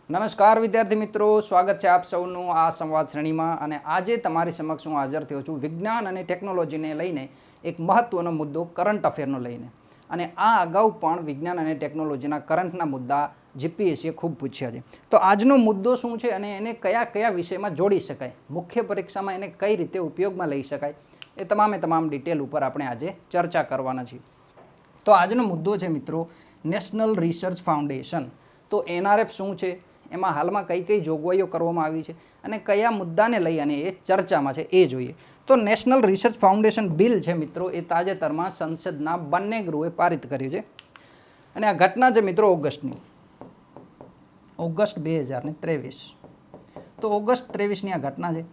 નમસ્કાર વિદ્યાર્થી મિત્રો, સ્વાગત છે આપ સૌનું આ સંવાદ શ્રેણીમાં. અને આજે તમારી સમક્ષ હું હાજર થયો છું વિજ્ઞાન અને ટેકનોલોજીને લઈને એક મહત્વનો મુદ્દો કરંટ અફેરનો લઈને. અને આ અગાઉ પણ વિજ્ઞાન અને ટેકનોલોજીના કરંટના મુદ્દા જીપીએસસીએ ખૂબ પૂછ્યા છે. તો આજનો મુદ્દો શું છે અને એને કયા કયા વિષયમાં જોડી શકાય, મુખ્ય પરીક્ષામાં એને કઈ રીતે ઉપયોગમાં લઈ શકાય, એ તમામ ડિટેલ ઉપર આપણે આજે ચર્ચા કરવાના છીએ. તો આજનો મુદ્દો છે મિત્રો નેશનલ રિસર્ચ ફાઉન્ડેશન. તો એનઆરએફ શું છે, એમાં હાલમાં કઈ કઈ જોગવાઈઓ કરવામાં આવી છે અને કયા મુદ્દાને લઈ અને એ ચર્ચામાં છે એ જોઈએ. તો નેશનલ રિસર્ચ ફાઉન્ડેશન બિલ છે મિત્રો, એ તાજેતરમાં સંસદના બંને ગૃહે પારિત કર્યું છે. અને આ ઘટના છે મિત્રો ઓગસ્ટ 2023. તો ઓગસ્ટ 23ની આ ઘટના છે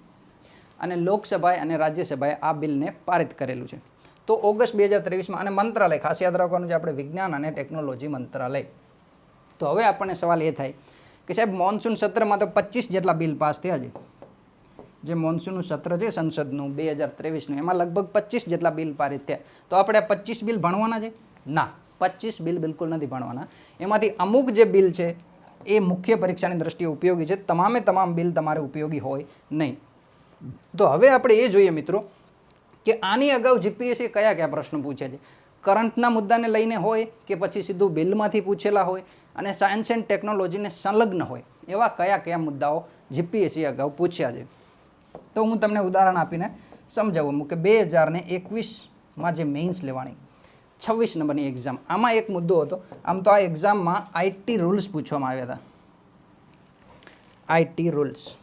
અને લોકસભાએ અને રાજ્યસભાએ આ બિલને પારિત કરેલું છે. તો ઓગસ્ટ 2023માં અને મંત્રાલય, ખાસ યાદ રાખવાનું છે આપણે, વિજ્ઞાન અને ટેકનોલોજી મંત્રાલય. તો હવે આપણને સવાલ એ થાય કે સાહેબ મોન્સૂન સત્રમાં તો 25 જેટલા બિલ પાસ થયા છે. જે મોન્સૂનનું સત્ર છે સંસદનું 2023નું, એમાં લગભગ 25 જેટલા બિલ પારિત થયા. તો આપણે આ 25 બિલ ભણવાના છે? ના, 25 બિલ બિલકુલ નથી ભણવાના. એમાંથી અમુક જે બિલ છે એ મુખ્ય પરીક્ષાની દ્રષ્ટિએ ઉપયોગી છે, તમામ બિલ તમારે ઉપયોગી હોય નહીં. તો હવે આપણે એ જોઈએ મિત્રો કે આની અગાઉ જીપીએસસીએ કયા પ્રશ્નો પૂછ્યા છે. કરંટના મુદ્દાને લઈને હોય કે પછી સીધું બિલમાંથી પૂછેલા હોય અને સાયન્સ એન્ડ ટેકનોલોજીને સંલગ્ન હોય, એવા કયા મુદ્દાઓ જીપીએસસીએ અગાઉ પૂછ્યા છે. તો હું તમને ઉદાહરણ આપીને સમજાવું કે 2021માં જે મેઇન્સ લેવાની 26 નંબરની એક્ઝામ, આમાં એક મુદ્દો હતો. આમ તો આ એક્ઝામમાં આઈટી રૂલ્સ પૂછવામાં આવ્યા હતા. IT rules.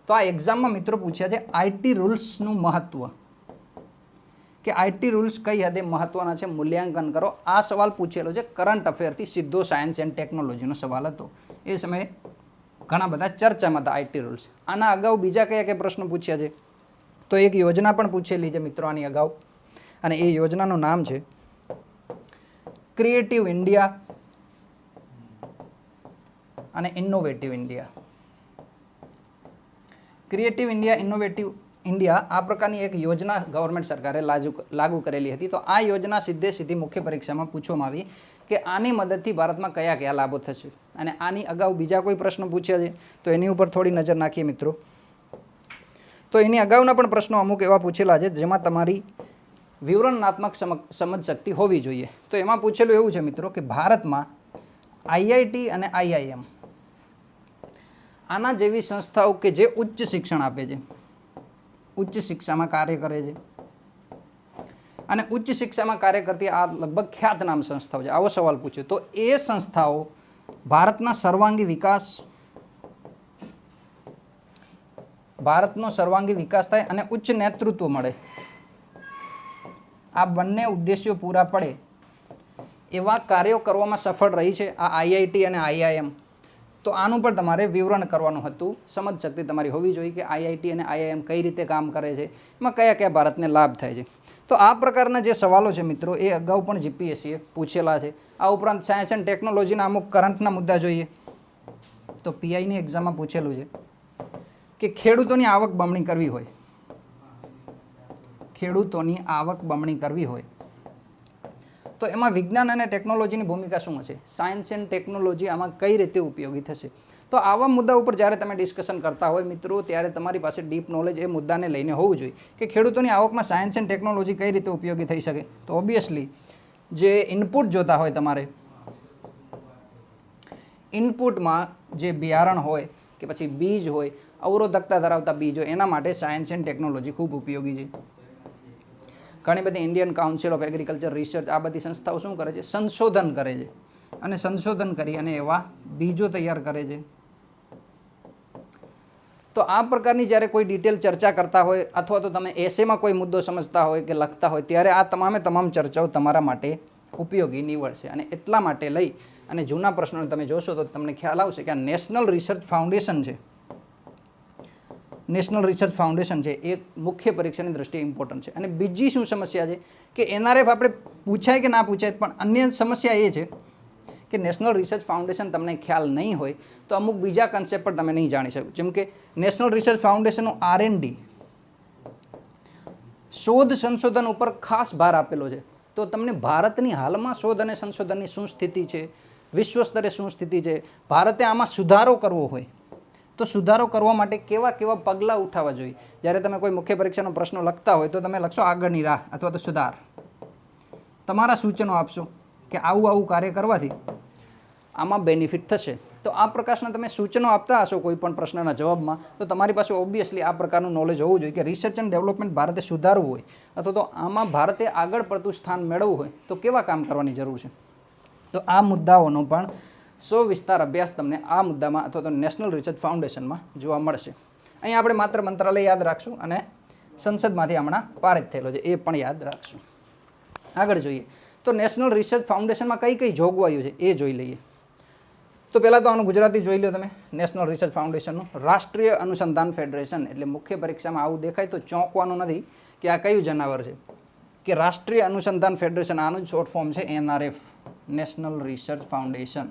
તો આ એક્ઝામમાં મિત્રો પૂછ્યા છે આઈટી રૂલ્સનું મહત્વ, કે આઈટી રૂલ્સ કઈ હદે મહત્વના છે, મૂલ્યાંકન કરો. આ સવાલ પૂછેલો છે કરંટ અફેરથી, સીધો સાયન્સ એન્ડ ટેકનોલોજીનો સવાલ હતો. એ સમયે ઘણા બધા ચર્ચામાં હતા આઈટી રૂલ્સ. આના અગાઉ બીજા કયા પ્રશ્નો પૂછ્યા છે? તો એક યોજના પણ પૂછેલી છે મિત્રો આની અગાઉ, અને એ યોજનાનું નામ છે ક્રિએટિવ ઇન્ડિયા અને innovative India. Creative India, innovative India, આ પ્રકારની એક યોજના ગવર્મેન્ટ સરકારે લાગુ કરેલી હતી. તો આ યોજના સીધી મુખ્ય પરીક્ષામાં પૂછવામાં આવી કે આની મદદથી ભારતમાં કયા લાભો થશે. અને આની અગાઉ બીજા કોઈ પ્રશ્નો પૂછ્યા છે તો એની ઉપર થોડી નજર નાખીએ મિત્રો. તો એની અગાઉના પણ પ્રશ્નો અમુક એવા પૂછેલા છે જેમાં તમારી વિવરણાત્મક સમજ શક્તિ હોવી જોઈએ. તો એમાં પૂછેલું એવું છે મિત્રો કે ભારતમાં આઈઆઈટી અને આઈઆઈએમ, આના જેવી સંસ્થાઓ કે જે ઉચ્ચ શિક્ષણ આપે છે, ઉચ્ચ શિક્ષામાં કાર્ય કરે છે, અને ઉચ્ચ શિક્ષામાં કાર્ય કરતી આ લગભગ ખ્યાતનામ સંસ્થાઓ છે, આવો સવાલ પૂછ્યો. તો એ સંસ્થાઓ ભારતનો સર્વાંગી વિકાસ થાય અને ઉચ્ચ નેતૃત્વ મળે, આ બંને ઉદ્દેશ્યો પૂરા પડે એવા કાર્યો કરવામાં સફળ રહી છે આ આઈઆઈટી અને આઈઆઈએમ. તો આનું પણ તમારે વિવરણ કરવાનું હતું. સમજ શક્તિ તમારી હોવી જોઈએ કે આઈઆઈટી અને આઈઆઈએમ કઈ રીતે કામ કરે છે, એમાં કયા ભારતને લાભ થાય છે. તો આ પ્રકારના જે સવાલો છે મિત્રો એ અગાઉ પણ જીપીએસસીએ પૂછેલા છે. આ ઉપરાંત સાયન્સ એન્ડ ટેકનોલોજીના અમુક કરંટના મુદ્દા જોઈએ તો પીઆઈની એક્ઝામમાં પૂછેલું છે કે ખેડૂતોની આવક બમણી કરવી હોય તો એમાં વિજ્ઞાન અને ટેકનોલોજીની ભૂમિકા શું હશે, સાયન્સ એન્ડ ટેકનોલોજી આમાં કઈ રીતે ઉપયોગી થશે. તો આવા મુદ્દા ઉપર જ્યારે તમે ડિસ્કશન કરતા હોય મિત્રો, ત્યારે તમારી પાસે ડીપ નોલેજ એ મુદ્દાને લઈને હોવું જોઈએ કે ખેડૂતોની આવકમાં સાયન્સ એન્ડ ટેકનોલોજી કઈ રીતે ઉપયોગી થઈ શકે. તો ઓબ્વિયસલી જે ઇનપુટ જોતા હોય તમારે, ઇનપુટમાં જે બિયારણ હોય કે પછી બીજ હોય, અવરોધકતા ધરાવતા બીજ હોય, એના માટે સાયન્સ એન્ડ ટેકનોલોજી ખૂબ ઉપયોગી છે. ઘણી બધી Indian council of agriculture research, આ બધી સંસ્થાઓ શું કરે છે, સંશોધન કરે છે અને સંશોધન કરી અને એવા બીજો તૈયાર કરે છે. તો આ પ્રકારની જ્યારે કોઈ ડિટેલ ચર્ચા કરતા હોય અથવા તો તમે એસેમાં કોઈ મુદ્દો સમજતા હોય કે લખતા હોય, ત્યારે આ તમામ ચર્ચાઓ તમારા માટે ઉપયોગી નીવડશે. અને એટલા માટે લઈ અને જૂના પ્રશ્નોને તમે જોશો તો તમને ખ્યાલ આવશે કે આ નેશનલ રિસર્ચ ફાઉન્ડેશન છે એ મુખ્ય પરીક્ષાની દ્રષ્ટિએ ઇમ્પોર્ટન્ટ છે. અને બીજી શું સમસ્યા છે કે એનઆરએફ આપણે પૂછાય કે ના પૂછાય, પણ અન્ય સમસ્યા એ છે કે નેશનલ રિસર્ચ ફાઉન્ડેશન તમને ખ્યાલ નહીં હોય તો અમુક બીજા કન્સેપ્ટ પણ તમે નહીં જાણી શકો. જેમ કે નેશનલ રિસર્ચ ફાઉન્ડેશનનું R&D, શોધ સંશોધન ઉપર ખાસ ભાર આપેલો છે. તો તમને ભારતની હાલમાં શોધ અને સંશોધનની શું સ્થિતિ છે, વિશ્વ સ્તરે શું સ્થિતિ છે, ભારતે આમાં સુધારો કરવો હોય તો સુધારો કરવા માટે કેવા કેવા પગલાં ઉઠાવવા જોઈએ. જ્યારે તમે કોઈ મુખ્ય પરીક્ષાનો પ્રશ્ન લખતા હોય તો તમે લખશો આગળની રાહ અથવા તો સુધાર. તમારા સૂચનો આપશો કે આવું આવું કાર્ય કરવાથી આમાં બેનિફિટ થશે. તો આ પ્રકારના તમે સૂચનો આપતા હશો કોઈ પણ પ્રશ્નના જવાબમાં, તો તમારી પાસે ઓબ્વિયસલી આ પ્રકારનું નોલેજ હોવું જોઈએ કે રિસર્ચ એન્ડ ડેવલપમેન્ટ ભારતે સુધારવું હોય અથવા તો આમાં ભારતે આગળ પડતું સ્થાન મેળવવું હોય તો કેવા કામ કરવાની જરૂર છે. તો આ મુદ્દાઓનો પણ વિસ્તાર અભ્યાસ તમને આ મુદ્દામાં અથવા તો નેશનલ રિસર્ચ ફાઉન્ડેશનમાં જોવા મળશે. અહીં આપણે માત્ર મંત્રાલય યાદ રાખશું અને સંસદમાંથી હમણાં પારિત થયેલો છે એ પણ યાદ રાખશું. આગળ જોઈએ તો નેશનલ રિસર્ચ ફાઉન્ડેશનમાં કઈ કઈ જોગવાઈઓ છે એ જોઈ લઈએ. તો પહેલાં તો આનું ગુજરાતી જોઈ લો તમે. નેશનલ રિસર્ચ ફાઉન્ડેશનનું રાષ્ટ્રીય અનુસંધાન ફેડરેશન, એટલે મુખ્ય પરીક્ષામાં આવું દેખાય તો ચોંકવાનું નથી કે આ કયું જનાવર છે, કે રાષ્ટ્રીય અનુસંધાન ફેડરેશન. આનું જ શોર્ટ ફોર્મ છે NRF, નેશનલ રિસર્ચ ફાઉન્ડેશન.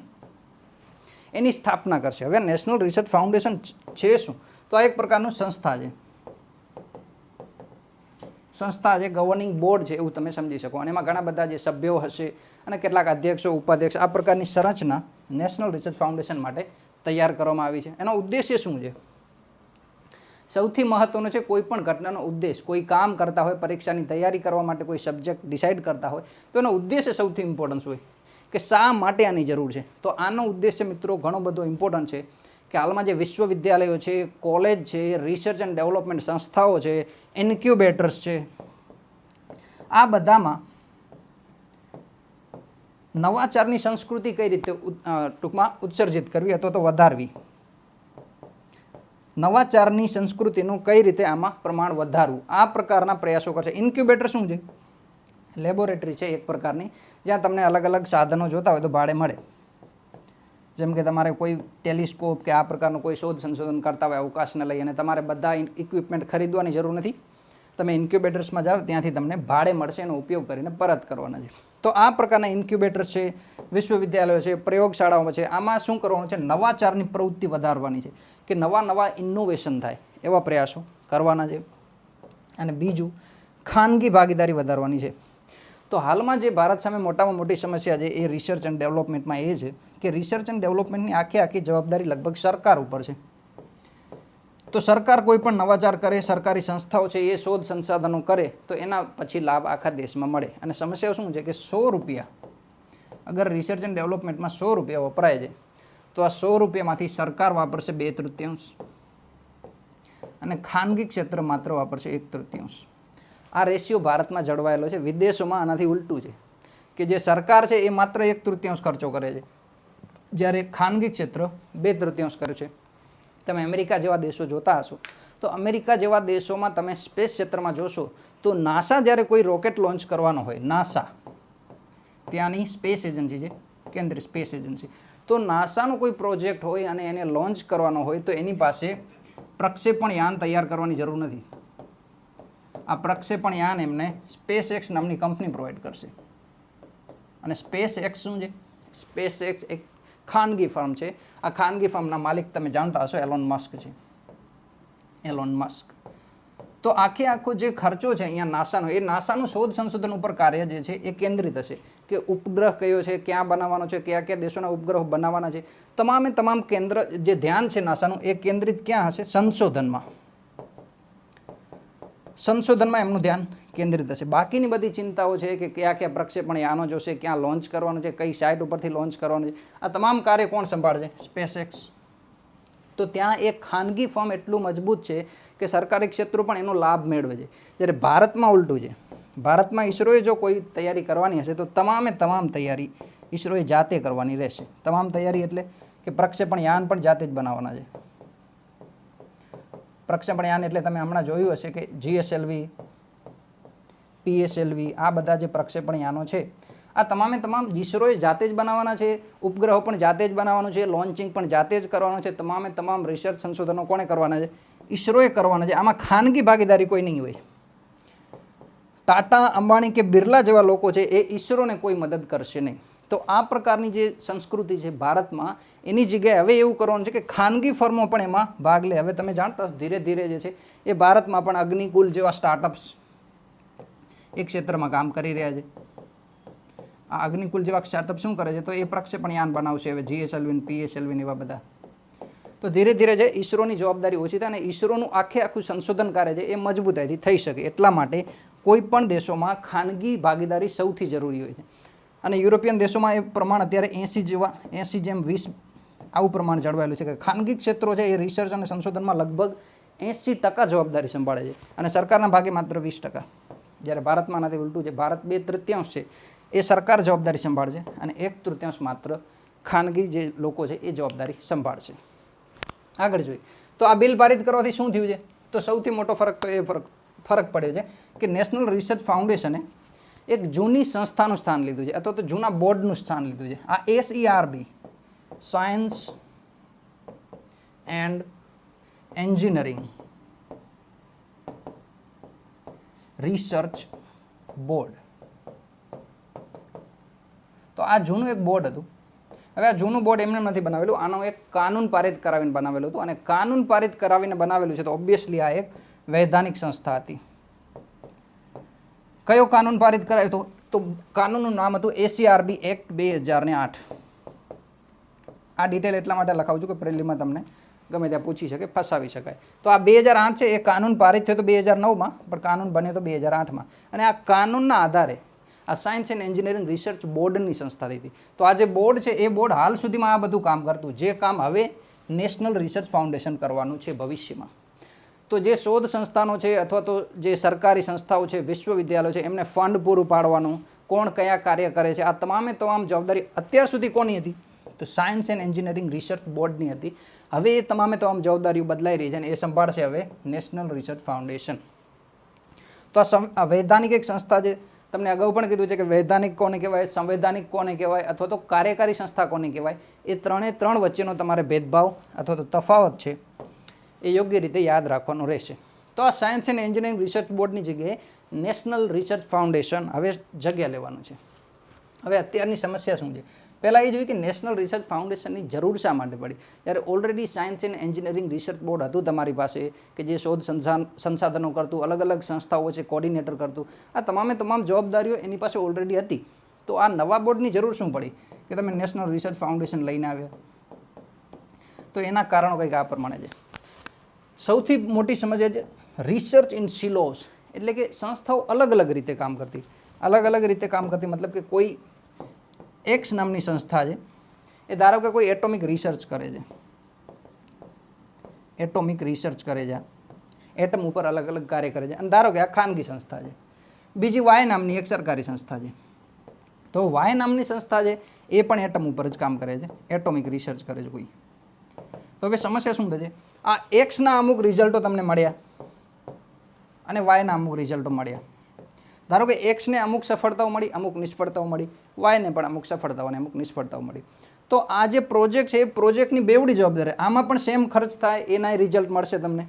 એની સ્થાપના કરશે. હવે નેશનલ રિસર્ચ ફાઉન્ડેશન છે શું? તો આ એક પ્રકારનું સંસ્થા છે. સંસ્થા છે, ગવર્નિંગ બોર્ડ છે એવું તમે સમજી શકો. અને એમાં ઘણા બધા જે સભ્યો હશે અને કેટલાક અધ્યક્ષો, ઉપાધ્યક્ષ, આ પ્રકારની સંરચના નેશનલ રિસર્ચ ફાઉન્ડેશન માટે તૈયાર કરવામાં આવી છે. એનો ઉદ્દેશ્ય શું છે? સૌથી મહત્વનો છે કોઈ પણ ઘટનાનો ઉદ્દેશ. કોઈ કામ કરતા હોય, પરીક્ષાની તૈયારી કરવા માટે કોઈ સબ્જેક્ટ ડિસાઇડ કરતા હોય તો એનો ઉદ્દેશ્ય સૌથી ઇમ્પોર્ટન્સ હોય કે શા માટે આની જરૂર છે. તો આનો ઉદ્દેશ્ય મિત્રો ઘણો બધો ઇમ્પોર્ટન્ટ છે કે હાલમાં જે વિશ્વવિદ્યાલયો છે, કોલેજ છે, રિસર્ચ એન્ડ ડેવલપમેન્ટ સંસ્થાઓ છે, ઇન્ક્યુબેટર્સ છે, આ બધામાં નવાચારની સંસ્કૃતિ કઈ રીતે ટૂંકમાં ઉત્સર્જિત કરવી અથવા તો વધારવી, નવાચારની સંસ્કૃતિનું કઈ રીતે આમાં પ્રમાણ વધારવું, આ પ્રકારના પ્રયાસો કરશે. ઇન્ક્યુબેટર શું છે? લેબોરેટરી છે એક પ્રકારની, જ્યાં તમને અલગ અલગ સાધનો જોતા હોય તો ભાડે મળે. જેમ કે તમારે કોઈ ટેલિસ્કોપ કે આ પ્રકારનું કોઈ શોધ સંશોધન કરતા હોય અવકાશને લઈ, અને તમારે બધા ઇક્વિપમેન્ટ ખરીદવાની જરૂર નથી. તમે ઇન્ક્યુબેટર્સમાં જાઓ ત્યાંથી તમને ભાડે મળશે, એનો ઉપયોગ કરીને પરત કરવાના છે. તો આ પ્રકારના ઇન્ક્યુબેટર્સ છે, વિશ્વવિદ્યાલયો છે, પ્રયોગશાળાઓ છે. આમાં શું કરવાનું છે? નવાચારની પ્રવૃત્તિ વધારવાની છે કે નવા નવા ઇનોવેશન થાય એવા પ્રયાસો કરવાના છે. અને બીજું, ખાનગી ભાગીદારી વધારવાની છે. તો હાલમાં જે ભારત સામે મોટામાં મોટી સમસ્યા છે એ રિસર્ચ એન્ડ ડેવલપમેન્ટમાં એ છે કે રિસર્ચ એન્ડ ડેવલપમેન્ટની આખી જવાબદારી લગભગ સરકાર ઉપર છે. તો સરકાર કોઈ પણ નવાચાર કરે, સરકારી સંસ્થાઓ છે એ શોધ સંસાધનો કરે તો એના પછી લાભ આખા દેશમાં મળે. અને સમસ્યાઓ શું છે કે 100 રૂપિયા અગર રિસર્ચ એન્ડ ડેવલપમેન્ટમાં 100 રૂપિયા વપરાય છે તો આ 100 રૂપિયામાંથી સરકાર વાપરશે 2/3 અને ખાનગી ક્ષેત્ર માત્ર વાપરશે 1/3. આ રેશિયો ભારતમાં જળવાયેલો છે. વિદેશોમાં આનાથી ઉલટું છે કે જે સરકાર છે એ માત્ર 1/3 ખર્ચો કરે છે, જ્યારે ખાનગી ક્ષેત્ર 2/3 કરે છે. તમે અમેરિકા જેવા દેશો જોતા હશો તો અમેરિકા જેવા દેશોમાં તમે સ્પેસ ક્ષેત્રમાં જોશો તો નાસા જ્યારે કોઈ રોકેટ લોન્ચ કરવાનો હોય, નાસા ત્યાંની સ્પેસ એજન્સી છે, કેન્દ્રીય સ્પેસ એજન્સી, તો નાસાનો કોઈ પ્રોજેક્ટ હોય અને એને લોન્ચ કરવાનો હોય તો એની પાસે પ્રક્ષેપણ યાન તૈયાર કરવાની જરૂર નથી. આ પ્રક્ષેપણ યાન એમને SpaceX નામની કંપની પ્રોવાઈડ કરશે. અને SpaceX શું છે? SpaceX એક ખાનગી ફર્મ છે. આ ખાનગી ફર્મના માલિક તમે જાણતા હશો એલોન મસ્ક છે. Alone Musk. તો આખો જે ખર્ચો છે અહીંયા નાસાનો, એ નાસાનું શોધ સંશોધન ઉપર કાર્ય જે છે એ કેન્દ્રિત હશે કે ઉપગ્રહ કયો છે, ક્યાં બનાવવાનો છે, કયા કયા દેશોના ઉપગ્રહો બનાવવાના છે. તમામ કેન્દ્ર જે ધ્યાન છે નાસાનું એ કેન્દ્રિત ક્યાં હશે? સંશોધનમાં. સંશોધનમાં એમનું ધ્યાન કેન્દ્રિત હશે. બાકીની બધી ચિંતાઓ છે કે કયા કયા પ્રક્ષેપણ યાનો જોશે, ક્યાં લોન્ચ કરવાનું છે, કઈ સાઇટ ઉપરથી લોન્ચ કરવાનું છે, આ તમામ કાર્ય કોણ સંભાળશે? SpaceX. તો ત્યાં એક ખાનગી ફર્મ એટલું મજબૂત છે કે સરકારી ક્ષેત્રો પણ એનો લાભ મેળવે છે. જ્યારે ભારતમાં ઉલટું છે. ભારતમાં ઈસરોએ જો કોઈ તૈયારી કરવાની હશે તો તમામ તૈયારી ઈસરોએ જાતે કરવાની રહેશે. તમામ તૈયારી એટલે કે પ્રક્ષેપણ યાન પણ જાતે જ બનાવવાના છે. પ્રક્ષેપણ યાન એટલે તમે હમણાં જોયું હશે કે GSLV, PSLV, આ બધા જે પ્રક્ષેપણ યાનો છે આ તમામ ઈસરોએ જાતે જ બનાવવાના છે. ઉપગ્રહો પણ જાતે જ બનાવવાનું છે. લોન્ચિંગ પણ જાતે જ કરવાનું છે. તમામ રિસર્ચ સંશોધનો કોણે કરવાના છે? ઈસરોએ કરવાના છે. આમાં ખાનગી ભાગીદારી કોઈ નહીં હોય. ટાટા, અંબાણી કે બિરલા જેવા લોકો છે એ ઈસરોને કોઈ મદદ કરશે નહીં. તો આ પ્રકારની જે સંસ્કૃતિ છે ભારતમાં, એની જગ્યાએ હવે એવું કરવાનું છે કે ખાનગી ફર્મો પણ એમાં ભાગ લે. હવે તમે જાણતા હશો ધીરે ધીરે જે છે એ ભારતમાં પણ અગ્નિકુલ જેવા સ્ટાર્ટઅપ્સ એક ક્ષેત્રમાં કામ કરી રહ્યા છે. આ અગ્નિકુલ જેવા સ્ટાર્ટઅપ શું કરે છે તો એ પ્રક્ષેપણ યાન બનાવશે હવે જીએસએલવી પીએસએલવી એવા બધા. તો ધીરે ધીરે જે ઈસરોની જવાબદારી ઓછી થાય અને ઈસરોનું આખું સંશોધન કાર્ય છે એ મજબૂતાઈથી થઈ શકે એટલા માટે કોઈ પણ દેશોમાં ખાનગી ભાગીદારી સૌથી જરૂરી હોય છે. અને યુરોપિયન દેશોમાં એ પ્રમાણ અત્યારે 80:20 આવું પ્રમાણ જળવાયેલું છે કે ખાનગી ક્ષેત્રો છે એ રિસર્ચ અને સંશોધનમાં લગભગ 80% જવાબદારી સંભાળે છે અને સરકારના ભાગે માત્ર 20%. જ્યારે ભારતમાં નથી, ઉલટું છે. ભારત 2/3 છે એ સરકાર જવાબદારી સંભાળશે અને 1/3 માત્ર ખાનગી જે લોકો છે એ જવાબદારી સંભાળશે. આગળ જોઈએ તો આ બિલ પારિત કરવાથી શું થયું છે તો સૌથી મોટો ફરક તો એ ફરક પડ્યો છે કે નેશનલ રિસર્ચ ફાઉન્ડેશને એક જૂની સંસ્થાનું સ્થાન લીધું છે અથવા તો જૂના બોર્ડનું સ્થાન લીધું છે. આ SERB science and engineering research board. તો આ જૂનું એક બોર્ડ હતું. હવે આ જૂનું બોર્ડ એમને નથી બનાવેલું, આનો એક કાનૂન પારિત કરાવીને બનાવેલું હતું અને કાનૂન પારિત કરાવીને બનાવેલું છે તો ઓબ્વિયસલી આ એક વૈધાનિક સંસ્થા હતી. કયો કાનૂન પારિત કરાયો તો કાનૂનનું નામ હતું SERB એક્ટ 2008. આ ડિટેલ એટલા માટે લખાવું છું કે પ્રિલિમમાં તમને ગમે ત્યાં પૂછી શકે, ફસાવી શકાય. તો આ 2008 છે, એ કાનૂન પારિત થયો તો 2009માં, પણ કાનૂન બન્યો તો 2008માં. અને આ કાનૂનના આધારે આ સાયન્સ એન્ડ એન્જિનિયરિંગ રિસર્ચ બોર્ડની સંસ્થા થઈ હતી. તો આ જે બોર્ડ છે એ બોર્ડ હાલ સુધીમાં આ બધું કામ કરતું, જે કામ હવે નેશનલ રિસર્ચ ફાઉન્ડેશન કરવાનું છે ભવિષ્યમાં. તો જે શોધ સંસ્થાનો છે અથવા તો જે સરકારી સંસ્થાઓ છે, વિશ્વવિદ્યાલયો છે, એમને ફંડ પૂરું પાડવાનું, કોણ કયા કાર્ય કરે છે, આ તમામ જવાબદારી અત્યાર સુધી કોની હતી તો સાયન્સ એન્ડ એન્જિનિયરિંગ રિસર્ચ બોર્ડની હતી. હવે એ તમામ જવાબદારીઓ બદલાઈ રહી છે અને એ સંભાળશે હવે નેશનલ રિસર્ચ ફાઉન્ડેશન. તો આ વૈધાનિક એક સંસ્થા છે. તમને અગાઉ પણ કીધું છે કે વૈધાનિક કોને કહેવાય, સંવૈધાનિક કોને કહેવાય અથવા તો કાર્યકારી સંસ્થા કોને કહેવાય. એ ત્રણ વચ્ચેનો તમારે ભેદભાવ અથવા તો તફાવત છે એ યોગ્ય રીતે યાદ રાખવાનું રહેશે. તો આ સાયન્સ એન્ડ એન્જિનિયરિંગ રિસર્ચ બોર્ડની જગ્યાએ નેશનલ રિસર્ચ ફાઉન્ડેશન હવે જગ્યા લેવાનું છે. હવે અત્યારની સમસ્યા શું છે? પહેલાં એ જોયું કે નેશનલ રિસર્ચ ફાઉન્ડેશનની જરૂર શા માટે પડી? જ્યારે already science and engineering research board હતું તમારી પાસે કે જે શોધ સંસાધનો કરતું, અલગ અલગ સંસ્થાઓ છે કોર્ડિનેટર કરતું, આ તમામ જવાબદારીઓ એની પાસે ઓલરેડી હતી. તો આ નવા બોર્ડની જરૂર શું પડી કે તમે નેશનલ રિસર્ચ ફાઉન્ડેશન લઈને આવ્યા? તો એના કારણો કંઈક આ પ્રમાણે છે. સૌથી મોટી સમસ્યા છે રિસર્ચ ઇન સિલોસ, એટલે કે સંસ્થાઓ અલગ અલગ રીતે કામ કરતી. મતલબ કે કોઈ એક્સ નામની સંસ્થા છે એ ધારો કે કોઈ એટોમિક રિસર્ચ કરે છે, એટમ ઉપર અલગ અલગ કાર્ય કરે છે અને ધારો કે આ ખાનગી સંસ્થા છે. બીજી વાય નામની એક સરકારી સંસ્થા છે. તો વાય નામની સંસ્થા છે એ પણ એટમ ઉપર જ કામ કરે છે, એટોમિક રિસર્ચ કરે છે કોઈ. તો હવે સમસ્યા શું થશે? આ એક્સના અમુક રિઝલ્ટો તમને મળ્યા અને વાયના અમુક રિઝલ્ટો મળ્યા. ધારો કે એક્સને અમુક સફળતાઓ મળી, અમુક નિષ્ફળતાઓ મળી, વાયને પણ અમુક સફળતાઓ અને અમુક નિષ્ફળતાઓ મળી. તો આ જે પ્રોજેક્ટ છે એ પ્રોજેક્ટની બેવડી જવાબદારી. આમાં પણ સેમ ખર્ચ થાય, એના રિઝલ્ટ મળશે તમને,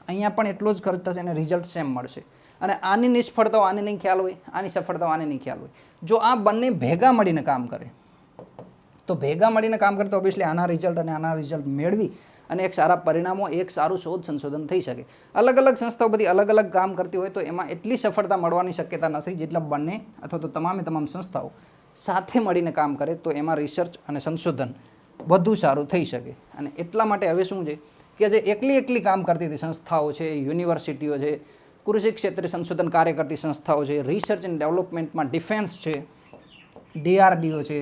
અહીંયા પણ એટલો જ ખર્ચ થશે અને રિઝલ્ટ સેમ મળશે. અને આની નિષ્ફળતાઓ આને નહીં ખ્યાલ હોય, આની સફળતાઓ આને નહીં ખ્યાલ હોય. જો આ બંને ભેગા મળીને કામ કરે તો ઓબ્વિયસલી આના રિઝલ્ટ અને આના રિઝલ્ટ મેળવી અને એક સારા પરિણામો, એક સારું શોધ સંશોધન થઈ શકે. અલગ અલગ સંસ્થાઓ બધી અલગ અલગ કામ કરતી હોય તો એમાં એટલી સફળતા મળવાની શક્યતા નથી જેટલા બંને અથવા તો તમામ સંસ્થાઓ સાથે મળીને કામ કરે તો એમાં રિસર્ચ અને સંશોધન વધુ સારું થઈ શકે. અને એટલા માટે હવે શું છે કે જે એકલી કામ કરતી હતી સંસ્થાઓ છે, યુનિવર્સિટીઓ છે, કૃષિ ક્ષેત્રે સંશોધન કાર્ય કરતી સંસ્થાઓ છે, રિસર્ચ એન્ડ ડેવલપમેન્ટમાં ડિફેન્સ છે, DRDO છે,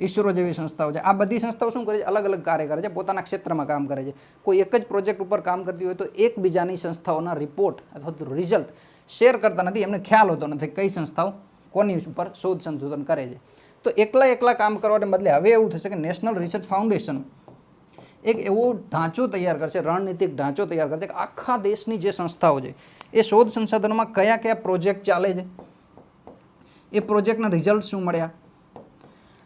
ઈસરો જેવી સંસ્થાઓ છે, આ બધી સંસ્થાઓ શું કરે છે? અલગ અલગ કાર્ય કરે છે, પોતાના ક્ષેત્રમાં કામ કરે છે. કોઈ એક જ પ્રોજેક્ટ ઉપર કામ કરતી હોય તો એકબીજાની સંસ્થાઓના રિપોર્ટ અથવા તો રિઝલ્ટ શેર કરતા નથી, એમને ખ્યાલ હોતો નથી કઈ સંસ્થાઓ કોની ઉપર શોધ સંશોધન કરે છે. તો એકલા કામ કરવાને બદલે હવે એવું થશે કે નેશનલ રિસર્ચ ફાઉન્ડેશન એક એવો ઢાંચો તૈયાર કરશે, રણનીતિક ઢાંચો તૈયાર કરશે કે આખા દેશની જે સંસ્થાઓ છે એ શોધ સંસાધનોમાં કયા પ્રોજેક્ટ ચાલે છે, એ પ્રોજેક્ટના રિઝલ્ટ શું મળ્યા,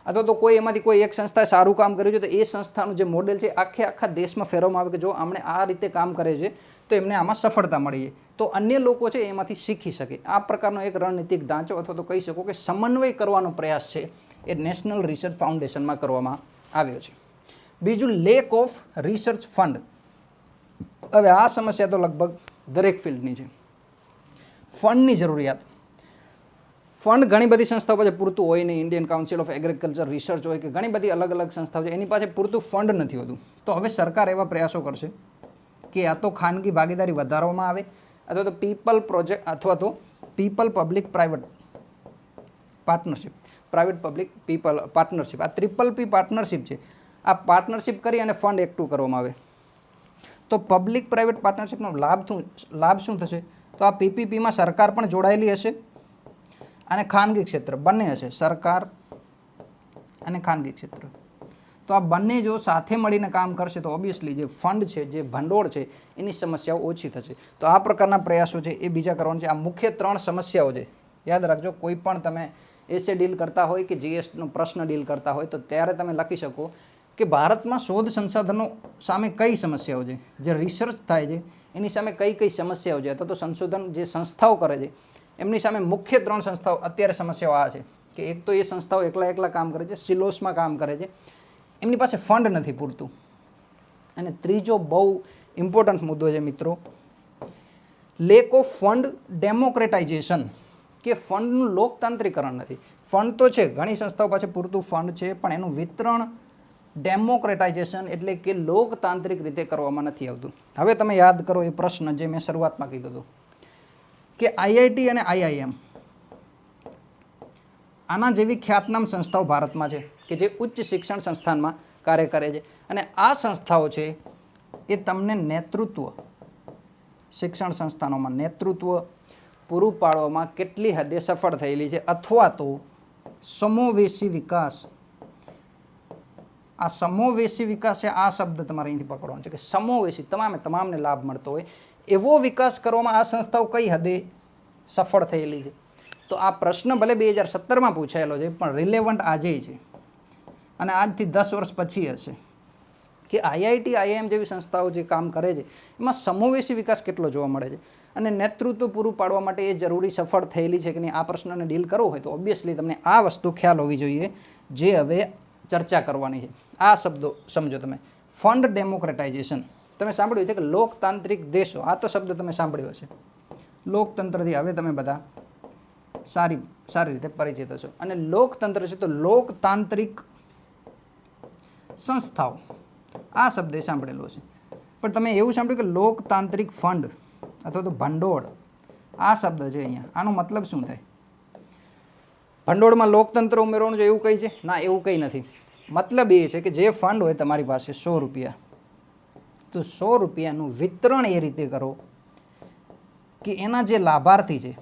અથવા તો કોઈ એમાંથી કોઈ એક સંસ્થાએ સારું કામ કર્યું છે તો એ સંસ્થાનું જે મોડેલ છે આખા દેશમાં ફેરવવામાં આવે કે જો આમણે આ રીતે કામ કરે છે તો એમને આમાં સફળતા મળી છે, તો અન્ય લોકો છે એમાંથી શીખી શકે. આ પ્રકારનો એક રણનીતિક ઢાંચો અથવા તો કહી શકો કે સમન્વય કરવાનો પ્રયાસ છે એ નેશનલ રિસર્ચ ફાઉન્ડેશનમાં કરવામાં આવ્યો છે. બીજું, લેક ઓફ રિસર્ચ ફંડ. હવે આ સમસ્યા તો લગભગ દરેક ફિલ્ડની છે, ફંડની જરૂરિયાત. ફંડ ઘણી બધી સંસ્થાઓ પાસે પૂરતું હોય નહીં. Indian council of agriculture research હોય કે ઘણી બધી અલગ અલગ સંસ્થાઓ છે, એની પાસે પૂરતું ફંડ નથી હોતું. તો હવે સરકાર એવા પ્રયાસો કરશે કે યા તો ખાનગી ભાગીદારી વધારવામાં આવે, અથવા તો પીપલ પ્રોજેક્ટ, અથવા તો people public private partnership, private public people partnership, આ ટ્રિપલ પી પાર્ટનરશિપ છે. આ પાર્ટનરશિપ કરી અને ફંડ એકઠું કરવામાં આવે. તો પબ્લિક પ્રાઇવેટ પાર્ટનરશિપનો લાભ શું થશે? તો આ પીપીપીમાં સરકાર પણ જોડાયેલી હશે અને ખાનગી ક્ષેત્ર બંને હશે, સરકાર અને ખાનગી ક્ષેત્ર. તો આ બંને જો સાથે મળીને કામ કરશે તો ઓબ્વિયસલી જે ફંડ છે, જે ભંડોળ છે, એની સમસ્યાઓ ઓછી થશે. તો આ પ્રકારના પ્રયાસો છે એ બીજા કરવાના છે. આ મુખ્ય 3 સમસ્યાઓ છે, યાદ રાખજો. કોઈ પણ તમે એસે ડીલ કરતા હોય કે જીએસટીનો પ્રશ્ન ડીલ કરતા હોય તો ત્યારે તમે લખી શકો કે ભારતમાં શોધ સંસાધનો સામે કઈ સમસ્યાઓ છે, જે રિસર્ચ થાય છે એની સામે કઈ કઈ સમસ્યાઓ છે, અથવા તો સંશોધન જે સંસ્થાઓ કરે છે એમની સામે મુખ્ય 3 સંસ્થાઓ અત્યારે સમસ્યાઓ આ છે કે એક તો એ સંસ્થાઓ એકલા કામ કરે છે, સિલોસમાં કામ કરે છે, એમની પાસે ફંડ નથી પૂરતું. અને ત્રીજો બહુ ઇમ્પોર્ટન્ટ મુદ્દો છે મિત્રો, લેક ઓફ ફંડ ડેમોક્રેટાઇઝેશન, કે ફંડનું લોકતાંત્રિકરણ નથી. ફંડ તો છે, ઘણી સંસ્થાઓ પાસે પૂરતું ફંડ છે, પણ એનું વિતરણ ડેમોક્રેટાઇઝેશન એટલે કે લોકતાંત્રિક રીતે કરવામાં નથી આવતું. હવે તમે યાદ કરો એ પ્રશ્ન જે મેં શરૂઆતમાં કીધો હતો કે આઈઆઈટી અને આઈઆઈએમ આના જેવી ખ્યાતનામ સંસ્થાઓ ભારતમાં છે કે જે ઉચ્ચ શિક્ષણ સંસ્થાનમાં કાર્ય કરે છે, અને આ સંસ્થાઓ છે એ તમને નેતૃત્વ, શિક્ષણ સંસ્થાનોમાં નેતૃત્વ પૂરું પાડવામાં કેટલી હદે સફળ થયેલી છે, અથવા તો સમોવેશી વિકાસ. આ સમોવેશી વિકાસ છે, આ શબ્દ તમારે અહીંથી પકડવાનો છે કે સમોવેશી, તમામને લાભ મળતો હોય એવો વિકાસ કરવામાં આ સંસ્થાઓ કઈ હદે સફળ થયેલી છે. તો આ પ્રશ્ન ભલે 2017માં પૂછાયેલો છે, પણ રિલેવન્ટ આજે છે, અને આજથી 10 વર્ષ પછી હશે કે આઈઆઈટી આઈઆઈએમ જેવી સંસ્થાઓ જે કામ કરે છે એમાં સમોવેશી વિકાસ કેટલો જોવા મળે છે, અને નેતૃત્વ પૂરું પાડવા માટે એ જરૂરી સફળ થયેલી છે કે નહીં. આ પ્રશ્નને ડીલ કરવો હોય તો ઓબ્વિયસલી તમને આ વસ્તુ ખ્યાલ હોવી જોઈએ, જે હવે ચર્ચા કરવાની છે. આ શબ્દો સમજો તમે. ફંડ ડેમોક્રેટાઇઝેશન તમે સાંભળ્યું છે કે લોકતાંત્રિક દેશો, આ તો શબ્દ તમે સાંભળ્યો હશે. લોકતંત્રથી હવે તમે બધા સારી રીતે પરિચિત હશો. અને લોકતંત્ર છે તો લોકતાંત્રિક સંસ્થાઓ, આ શબ્દ સાંભળેલો હશે. પણ તમે એવું સાંભળ્યું કે લોકતાંત્રિક ફંડ અથવા તો ભંડોળ, આ શબ્દ છે અહીંયા, આનો મતલબ શું થાય? ભંડોળમાં લોકતંત્ર ઉમેરવાનું છે એવું કંઈ છે? ના, એવું કંઈ નથી. મતલબ એ છે કે જે ફંડ હોય તમારી પાસે 100 રૂપિયા, તો 100 રૂપિયાનું વિતરણ એ રીતે કરો કે એના જે લાભાર્થી છે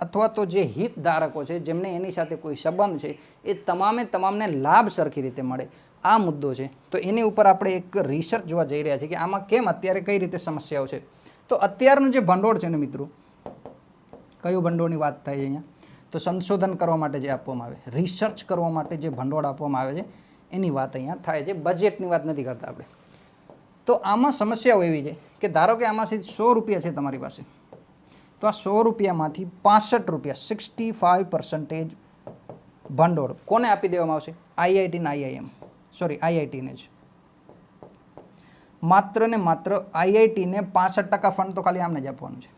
અથવા તો જે હિતધારકો છે, જેમને એની સાથે કોઈ સંબંધ છે, એ તમામને લાભ સરખી રીતે મળે. આ મુદ્દો છે. તો એની ઉપર આપણે એક રિસર્ચ જોવા જઈ રહ્યા છીએ કે આમાં કેમ અત્યારે કઈ રીતે સમસ્યાઓ છે. તો અત્યારનું જે ભંડોળ છે ને મિત્રો, કયું ભંડોળની વાત થાય છે અહીંયા? તો સંશોધન કરવા માટે જે આપવામાં આવે, રિસર્ચ કરવા માટે જે ભંડોળ આપવામાં આવે છે એની વાત અહીંયા થાય છે. બજેટની વાત નથી કરતા આપણે. તો આમાં સમસ્યાઓ એવી છે કે ધારો કે આમાંથી 100 રૂપિયા છે તમારી પાસે, તો આ 100 રૂપિયામાંથી 65 રૂપિયા 65% ભંડોળ કોને આપી દેવામાં આવશે? આઈઆઈટી ને આઈઆઈએમ, સોરી આઈઆઈટીને જ. માત્ર ને માત્ર આઈઆઈટીને 65% ફંડ તો ખાલી આમને જ આપવાનું છે,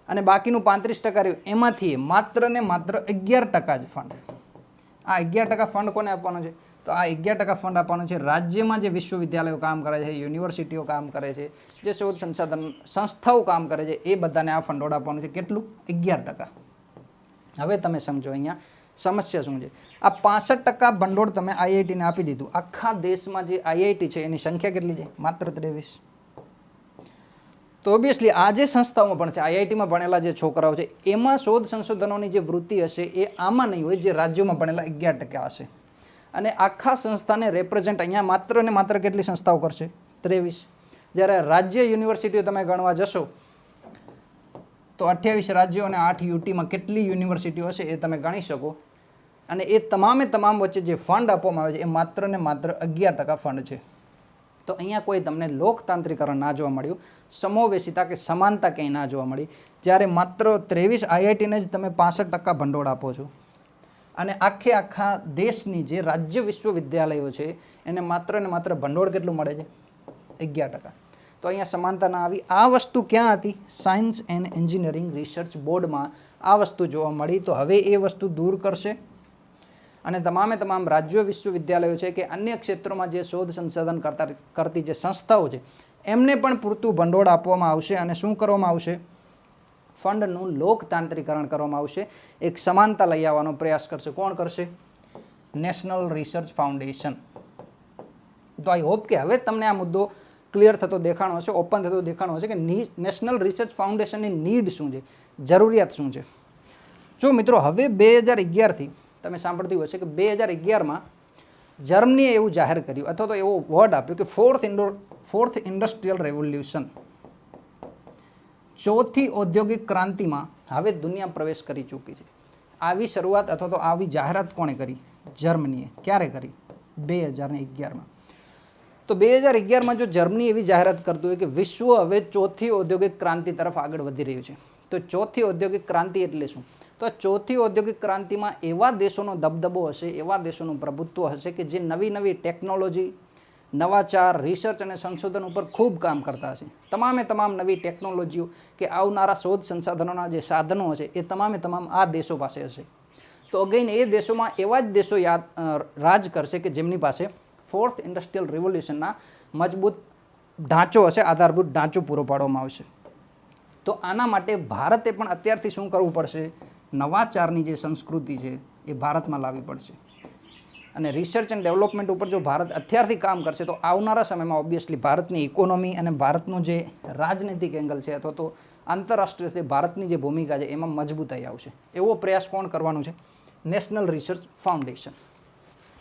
અને બાકીનું 35% રહ્યું એમાંથી માત્ર ને માત્ર 11% જ ફંડ. આ 11% ફંડ કોને આપવાનો છે? તો આ 11% ફંડ આપવાનું છે રાજ્યમાં જે વિશ્વવિદ્યાલયો કામ કરે છે, યુનિવર્સિટીઓ કામ કરે છે, જે શોધ સંસાધન સંસ્થાઓ કામ કરે છે, એ બધાને આ ફંડોળ આપવાનું છે. કેટલું? 11%. હવે તમે સમજો અહીંયા સમસ્યા શું છે. આ 65% ભંડોળ તમે આઈઆઈટીને આપી દીધું. આખા દેશમાં જે આઈઆઈટી છે એની સંખ્યા કેટલી છે? માત્ર 23. તો ઓબ્વિયસલી આ જે સંસ્થાઓમાં પણ છે, આઈઆઈટીમાં ભણેલા જે છોકરાઓ છે, એમાં શોધ સંશોધનોની જે વૃત્તિ હશે એ આમાં નહીં હોય, જે રાજ્યોમાં ભણેલા 11% હશે. અને આખા સંસ્થાને રેપ્રેઝેન્ટ અહીંયા માત્ર ને માત્ર કેટલી સંસ્થાઓ કરશે? 23. જ્યારે રાજ્ય યુનિવર્સિટીઓ તમે ગણવા જશો તો 28 રાજ્યો અને 8 યુટીમાં કેટલી યુનિવર્સિટીઓ હશે એ તમે ગણી શકો. અને એ તમામ વચ્ચે જે ફંડ આપવામાં આવે છે એ માત્ર ને માત્ર 11% ફંડ છે. તો અહીંયા કોઈ તમને લોકતાંત્રિકરણ ના જોવા મળ્યું, સમોવેશિતા કે સમાનતા ક્યાંય ના જોવા મળી. જ્યારે માત્ર 23 આઈઆઈટીને જ તમે 65% ભંડોળ આપો છો, અને આખા દેશની જે રાજ્ય વિશ્વવિદ્યાલયો છે એને માત્ર ને માત્ર ભંડોળ કેટલું મળે છે? 11%. તો અહીંયા સમાનતા ના આવી. આ વસ્તુ ક્યાં હતી? સાયન્સ એન્ડ એન્જિનિયરિંગ રિસર્ચ બોર્ડમાં આ વસ્તુ જોવા મળી. તો હવે એ વસ્તુ દૂર કરશે અને તમામ રાજ્યો વિશ્વવિદ્યાલયો છે કે અન્ય ક્ષેત્રોમાં જે શોધ સંશોધન કરતી જે સંસ્થાઓ છે એમને પણ પૂરતું ભંડોળ આપવામાં આવશે અને શું કરવામાં આવશે? ફંડનું લોકતાંત્રિકરણ કરવામાં આવશે. એક સમાનતા લઈ આવવાનો પ્રયાસ કરશે. કોણ કરશે? National research foundation. તો આઈ હોપ કે હવે તમને આ મુદ્દો ક્લિયર થતો દેખાણો હશે, ઓપન થતો દેખાણો હશે કે નેશનલ રિસર્ચ ફાઉન્ડેશનની નીડ શું છે, જરૂરિયાત શું છે. જો મિત્રો હવે 2011થી તમે સાંભળતી હશે કે 2011માં જર્મનીએ એવું જાહેર કર્યું અથવા તો એવો વર્ડ આપ્યો કે ફોર્થ ઇન્ડસ્ટ્રીયલ રેવોલ્યુશન, ચોથી ઔદ્યોગિક ક્રાંતિમાં હવે દુનિયા પ્રવેશ કરી ચૂકી છે. આવી શરૂઆત અથવા તો આવી જાહેરાત કોણે કરી? જર્મનીએ. ક્યારે કરી? 2011માં. તો 2011માં જો જર્મની એવી જાહેરાત કરતું હોય કે વિશ્વ હવે ચોથી ઔદ્યોગિક ક્રાંતિ તરફ આગળ વધી રહ્યું છે, તો ચોથી ઔદ્યોગિક ક્રાંતિ એટલે શું? તો ચોથી ઔદ્યોગિક ક્રાંતિમાં એવા દેશોનો દબદબો હશે, એવા દેશોનું પ્રભુત્વ હશે કે જે નવી ટેકનોલોજી, નવાચાર, રિસર્ચ અને સંશોધન ઉપર ખૂબ કામ કરતા હશે. તમામ નવી ટેકનોલોજીઓ કે આવનારા શોધ સંસાધનોના જે સાધનો હશે એ તમામ આ દેશો પાસે હશે. તો અગેન એ દેશોમાં એવા જ દેશો રાજ કરશે કે જેમની પાસે ફોર્થ ઇન્ડસ્ટ્રીયલ રિવોલ્યુશનના મજબૂત ઢાંચો હશે, આધારભૂત ઢાંચો પૂરો પાડવામાં આવશે. તો આના માટે ભારતે પણ અત્યારથી શું કરવું પડશે? નવાચારની જે સંસ્કૃતિ છે એ ભારતમાં લાવવી પડશે. અને રિસર્ચ એન્ડ ડેવલપમેન્ટ ઉપર જો ભારત અત્યારથી કામ કરશે તો આવનારા સમયમાં ઓબ્વિયસલી ભારતની ઇકોનોમી અને ભારતનું જે રાજનૈતિક એંગલ છે અથવા તો આંતરરાષ્ટ્રીય છે ભારતની જે ભૂમિકા છે એમાં મજબૂતાઈ આવશે. એવો પ્રયાસ કોણ કરવાનું છે? National research foundation.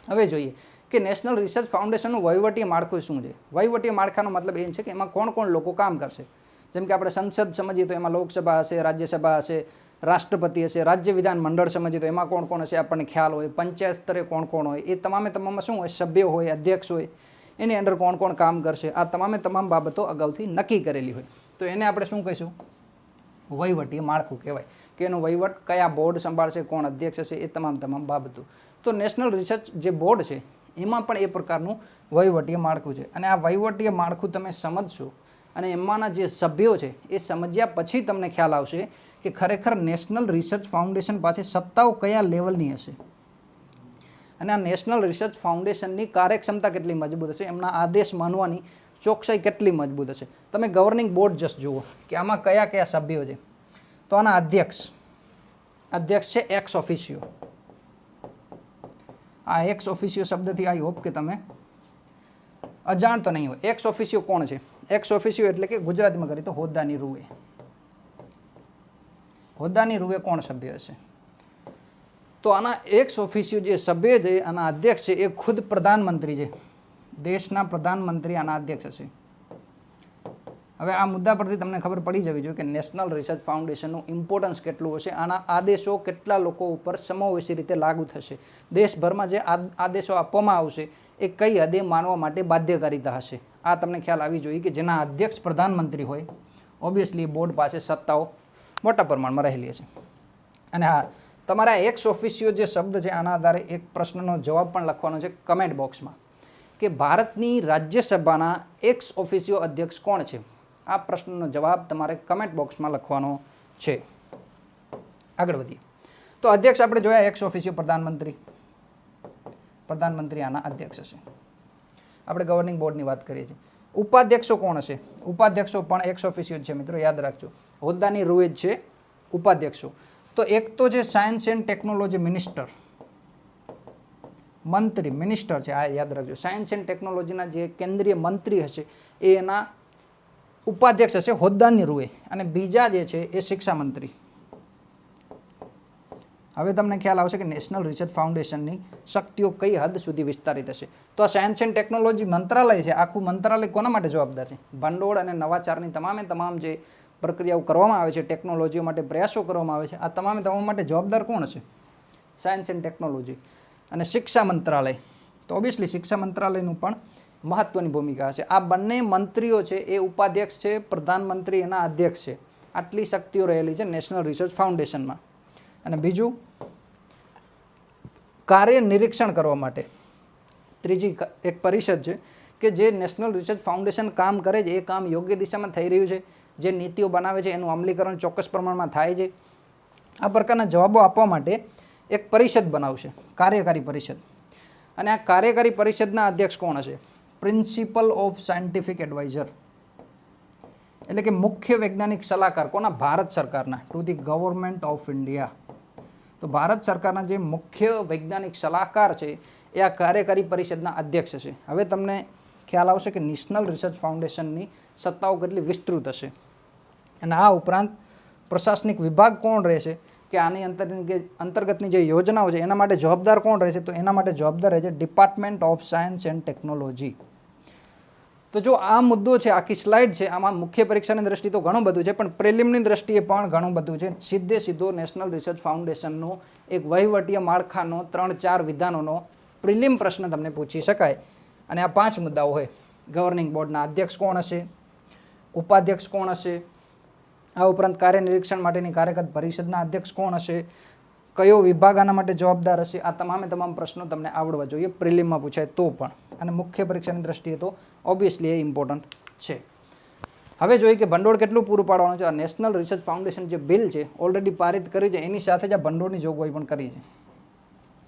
હવે જોઈએ કે નેશનલ રિસર્ચ ફાઉન્ડેશનનું વહીવટીય માળખું શું છે. વહીવટીય માળખાનો મતલબ એ છે કે એમાં કોણ લોકો કામ કરશે. જેમ કે આપણે સંસદ સમજીએ તો એમાં લોકસભા હશે, રાજ્યસભા હશે, રાષ્ટ્રપતિ હશે, રાજ્ય વિધાન મંડળ સમજીએ તો એમાં કોણ હશે આપણને ખ્યાલ હોય. પંચાયત સ્તરે કોણ હોય એ તમામમાં શું હોય? સભ્યો હોય, અધ્યક્ષ હોય, એની અંડર કોણ કામ કરશે. આ તમામ બાબતો અગાઉથી નક્કી કરેલી હોય. તો એને આપણે શું કહીશું? વહીવટીય માળખું કહેવાય કે એનો વહીવટ કયા બોર્ડ સંભાળશે, કોણ અધ્યક્ષ હશે, એ તમામ બાબતો. તો નેશનલ રિસર્ચ જે બોર્ડ છે એમાં પણ એ પ્રકારનું વહીવટીય માળખું છે. અને આ વહીવટીય માળખું તમે સમજશો અને એમાંના જે સભ્યો છે એ સમજ્યા પછી તમને ખ્યાલ આવશે કે ખરેખર નેશનલ રિસર્ચ ફાઉન્ડેશન પાસે સત્તાઓ કયા લેવલની હશે અને આ નેશનલ રિસર્ચ ફાઉન્ડેશનની કાર્યક્ષમતા કેટલી મજબૂત હશે, એમના આદેશ માનવાની ચોકસાઈ કેટલી મજબૂત હશે. તમે ગવર્નિંગ બોર્ડ જસ્ટ જુઓ કે આમાં કયા સભ્યો છે. તો આના અધ્યક્ષ છે એક્સ ઓફિશિયો. આ એક્સ ઓફિશિયો શબ્દથી આઈ હોપ કે તમે અજાણ તો નહીં હોય. એક્સ ઓફિશિયો કોણ છે? એક્સ ઓફિશિયો એટલે કે ગુજરાતીમાં કરીએ તો હોદ્દાની રૂએ. હોદ્દાની રૂએ કોણ સભ્ય હશે? તો આના એક્સ ઓફિશિયો જે સભ્ય છે, આના અધ્યક્ષ છે એ ખુદ પ્રધાનમંત્રી છે. દેશના પ્રધાનમંત્રી આના અધ્યક્ષ હશે. હવે આ મુદ્દા પરથી તમને ખબર પડી જવી જોઈએ કે નેશનલ રિસર્ચ ફાઉન્ડેશનનું ઇમ્પોર્ટન્સ કેટલું હશે, આના આદેશો કેટલા લોકો ઉપર સમાવેશી રીતે લાગુ થશે, દેશભરમાં જે આદેશો આપવામાં આવશે એ કઈ હદે માનવા માટે બાધ્યકારિતા હશે. આ તમને ખ્યાલ આવી જોઈએ કે જેના અધ્યક્ષ પ્રધાનમંત્રી હોય ઓબ્વિયસલી બોર્ડ પાસે સત્તાઓ મોટા પ્રમાણમાં રહેલી હશે. અને હા, તમારા એક્સ ઓફિશિયો જે શબ્દ છે આના આધારે એક પ્રશ્નનો જવાબ પણ લખવાનો છે કમેન્ટ બોક્સમાં કે ભારતની રાજ્યસભાના એક્સ ઓફિશિયો અધ્યક્ષ કોણ છે. આ પ્રશ્નનો જવાબ તમારે કમેન્ટ બોક્સમાં લખવાનો છે. આગળ વધીએ તો અધ્યક્ષ આપણે જોયા એક્સ ઓફિશિયો પ્રધાનમંત્રી આના અધ્યક્ષ હશે. આપણે ગવર્નિંગ બોર્ડની વાત કરીએ છીએ. ઉપાધ્યક્ષો કોણ હશે? ઉપાધ્યક્ષો પણ એક્સ ઓફિશિયો છે મિત્રો, યાદ રાખજો. હોદ્દાની રૂએ જ છે ઉપાધ્યક્ષો. તો એક તો છે સાયન્સ એન્ડ ટેકનોલોજી મિનિસ્ટર છે. આ યાદ રાખજો. સાયન્સ એન્ડ ટેકનોલોજીના જે કેન્દ્રીય મંત્રી હશે એ એના ઉપાધ્યક્ષ હશે હોદ્દાની રૂએ. અને બીજા જે છે એ શિક્ષા મંત્રી. હવે તમને ખ્યાલ આવશે કે નેશનલ રિસર્ચ ફાઉન્ડેશનની શક્તિઓ કઈ હદ સુધી વિસ્તારિત હશે. તો આ સાયન્સ એન્ડ ટેકનોલોજી મંત્રાલય છે. આખું મંત્રાલય કોના માટે જવાબદાર છે? ભંડોળ અને નવાચારની તમામ જે પ્રક્રિયાઓ કરવામાં આવે છે, ટેકનોલોજીઓ માટે પ્રયાસો કરવામાં આવે છે, આ તમામ માટે જવાબદાર કોણ હશે? Science and technology. અને શિક્ષા મંત્રાલય, તો ઓબ્વિયસલી શિક્ષા મંત્રાલયનું પણ મહત્વની ભૂમિકા હશે. આ બંને મંત્રીઓ છે એ ઉપાધ્યક્ષ છે, પ્રધાનમંત્રી એના અધ્યક્ષ છે. આટલી શક્તિઓ રહેલી છે નેશનલ રિસર્ચ ફાઉન્ડેશનમાં. અને બીજું, કાર્ય નિરીક્ષણ કરવા માટે ત્રીજી એક પરિષદ છે કે જે નેશનલ રિસર્ચ ફાઉન્ડેશન કામ કરે છે એ કામ યોગ્ય દિશામાં થઈ રહ્યું છે, જે નીતિઓ બનાવે છે એનું અમલીકરણ ચોક્કસ પ્રમાણમાં થાય છે. આ પ્રકારના જવાબો આપવા માટે એક પરિષદ બનાવશે, કાર્યકારી પરિષદ. અને આ કાર્યકારી પરિષદના અધ્યક્ષ કોણ હશે? પ્રિન્સિપલ ઓફ સાયન્ટિફિક એડવાઇઝર, એટલે કે મુખ્ય વૈજ્ઞાનિક સલાહકાર કોના? ભારત સરકારના, to the government of India. તો ભારત સરકારના જે મુખ્ય વૈજ્ઞાનિક સલાહકાર છે એ આ કાર્યકારી પરિષદના અધ્યક્ષ છે. હવે તમને ખ્યાલ આવશે કે નેશનલ રિસર્ચ ફાઉન્ડેશનની સત્તાઓ કેટલી વિસ્તૃત હશે. અને આ ઉપરાંત પ્રશાસનિક વિભાગ કોણ રહેશે કે આની અંતર્ગતની જે યોજનાઓ છે એના માટે જવાબદાર કોણ રહેશે? તો એના માટે જવાબદાર રહેશે department of science and technology. તો જો આ મુદ્દો છે, આખી સ્લાઇડ છે, આમાં મુખ્ય પરીક્ષાની દ્રષ્ટિએ તો ઘણું બધું છે, પણ પ્રિલિમની દ્રષ્ટિએ પણ ઘણું બધું છે. સીધો નેશનલ રિસર્ચ ફાઉન્ડેશનનો એક વહીવટીય માળખાનો 3-4 વિધાનોનો પ્રિલિમ પ્રશ્ન તમને પૂછી શકાય. અને આ 5 મુદ્દાઓ હોય. ગવર્નિંગ બોર્ડના અધ્યક્ષ કોણ હશે? ઉપાધ્યક્ષ કોણ હશે? આ ઉપરાંત કાર્ય નિરીક્ષણ માટેની કાર્યકારી પરિષદના અધ્યક્ષ કોણ હશે? કયો વિભાગ આના માટે જવાબદાર હશે? આ તમામ પ્રશ્નો તમને આવડવા જોઈએ, પ્રિલિમમાં પૂછાય તો પણ. અને મુખ્ય પરીક્ષાની દ્રષ્ટિએ તો ઓબ્વિયસલી એ ઇમ્પોર્ટન્ટ છે. હવે જોઈએ કે ભંડોળ કેટલું પૂરું પાડવાનું છે. આ નેશનલ રિસર્ચ ફાઉન્ડેશન જે બિલ છે ઓલરેડી પારિત કર્યું છે, એની સાથે જ આ ભંડોળની જોગવાઈ પણ કરી છે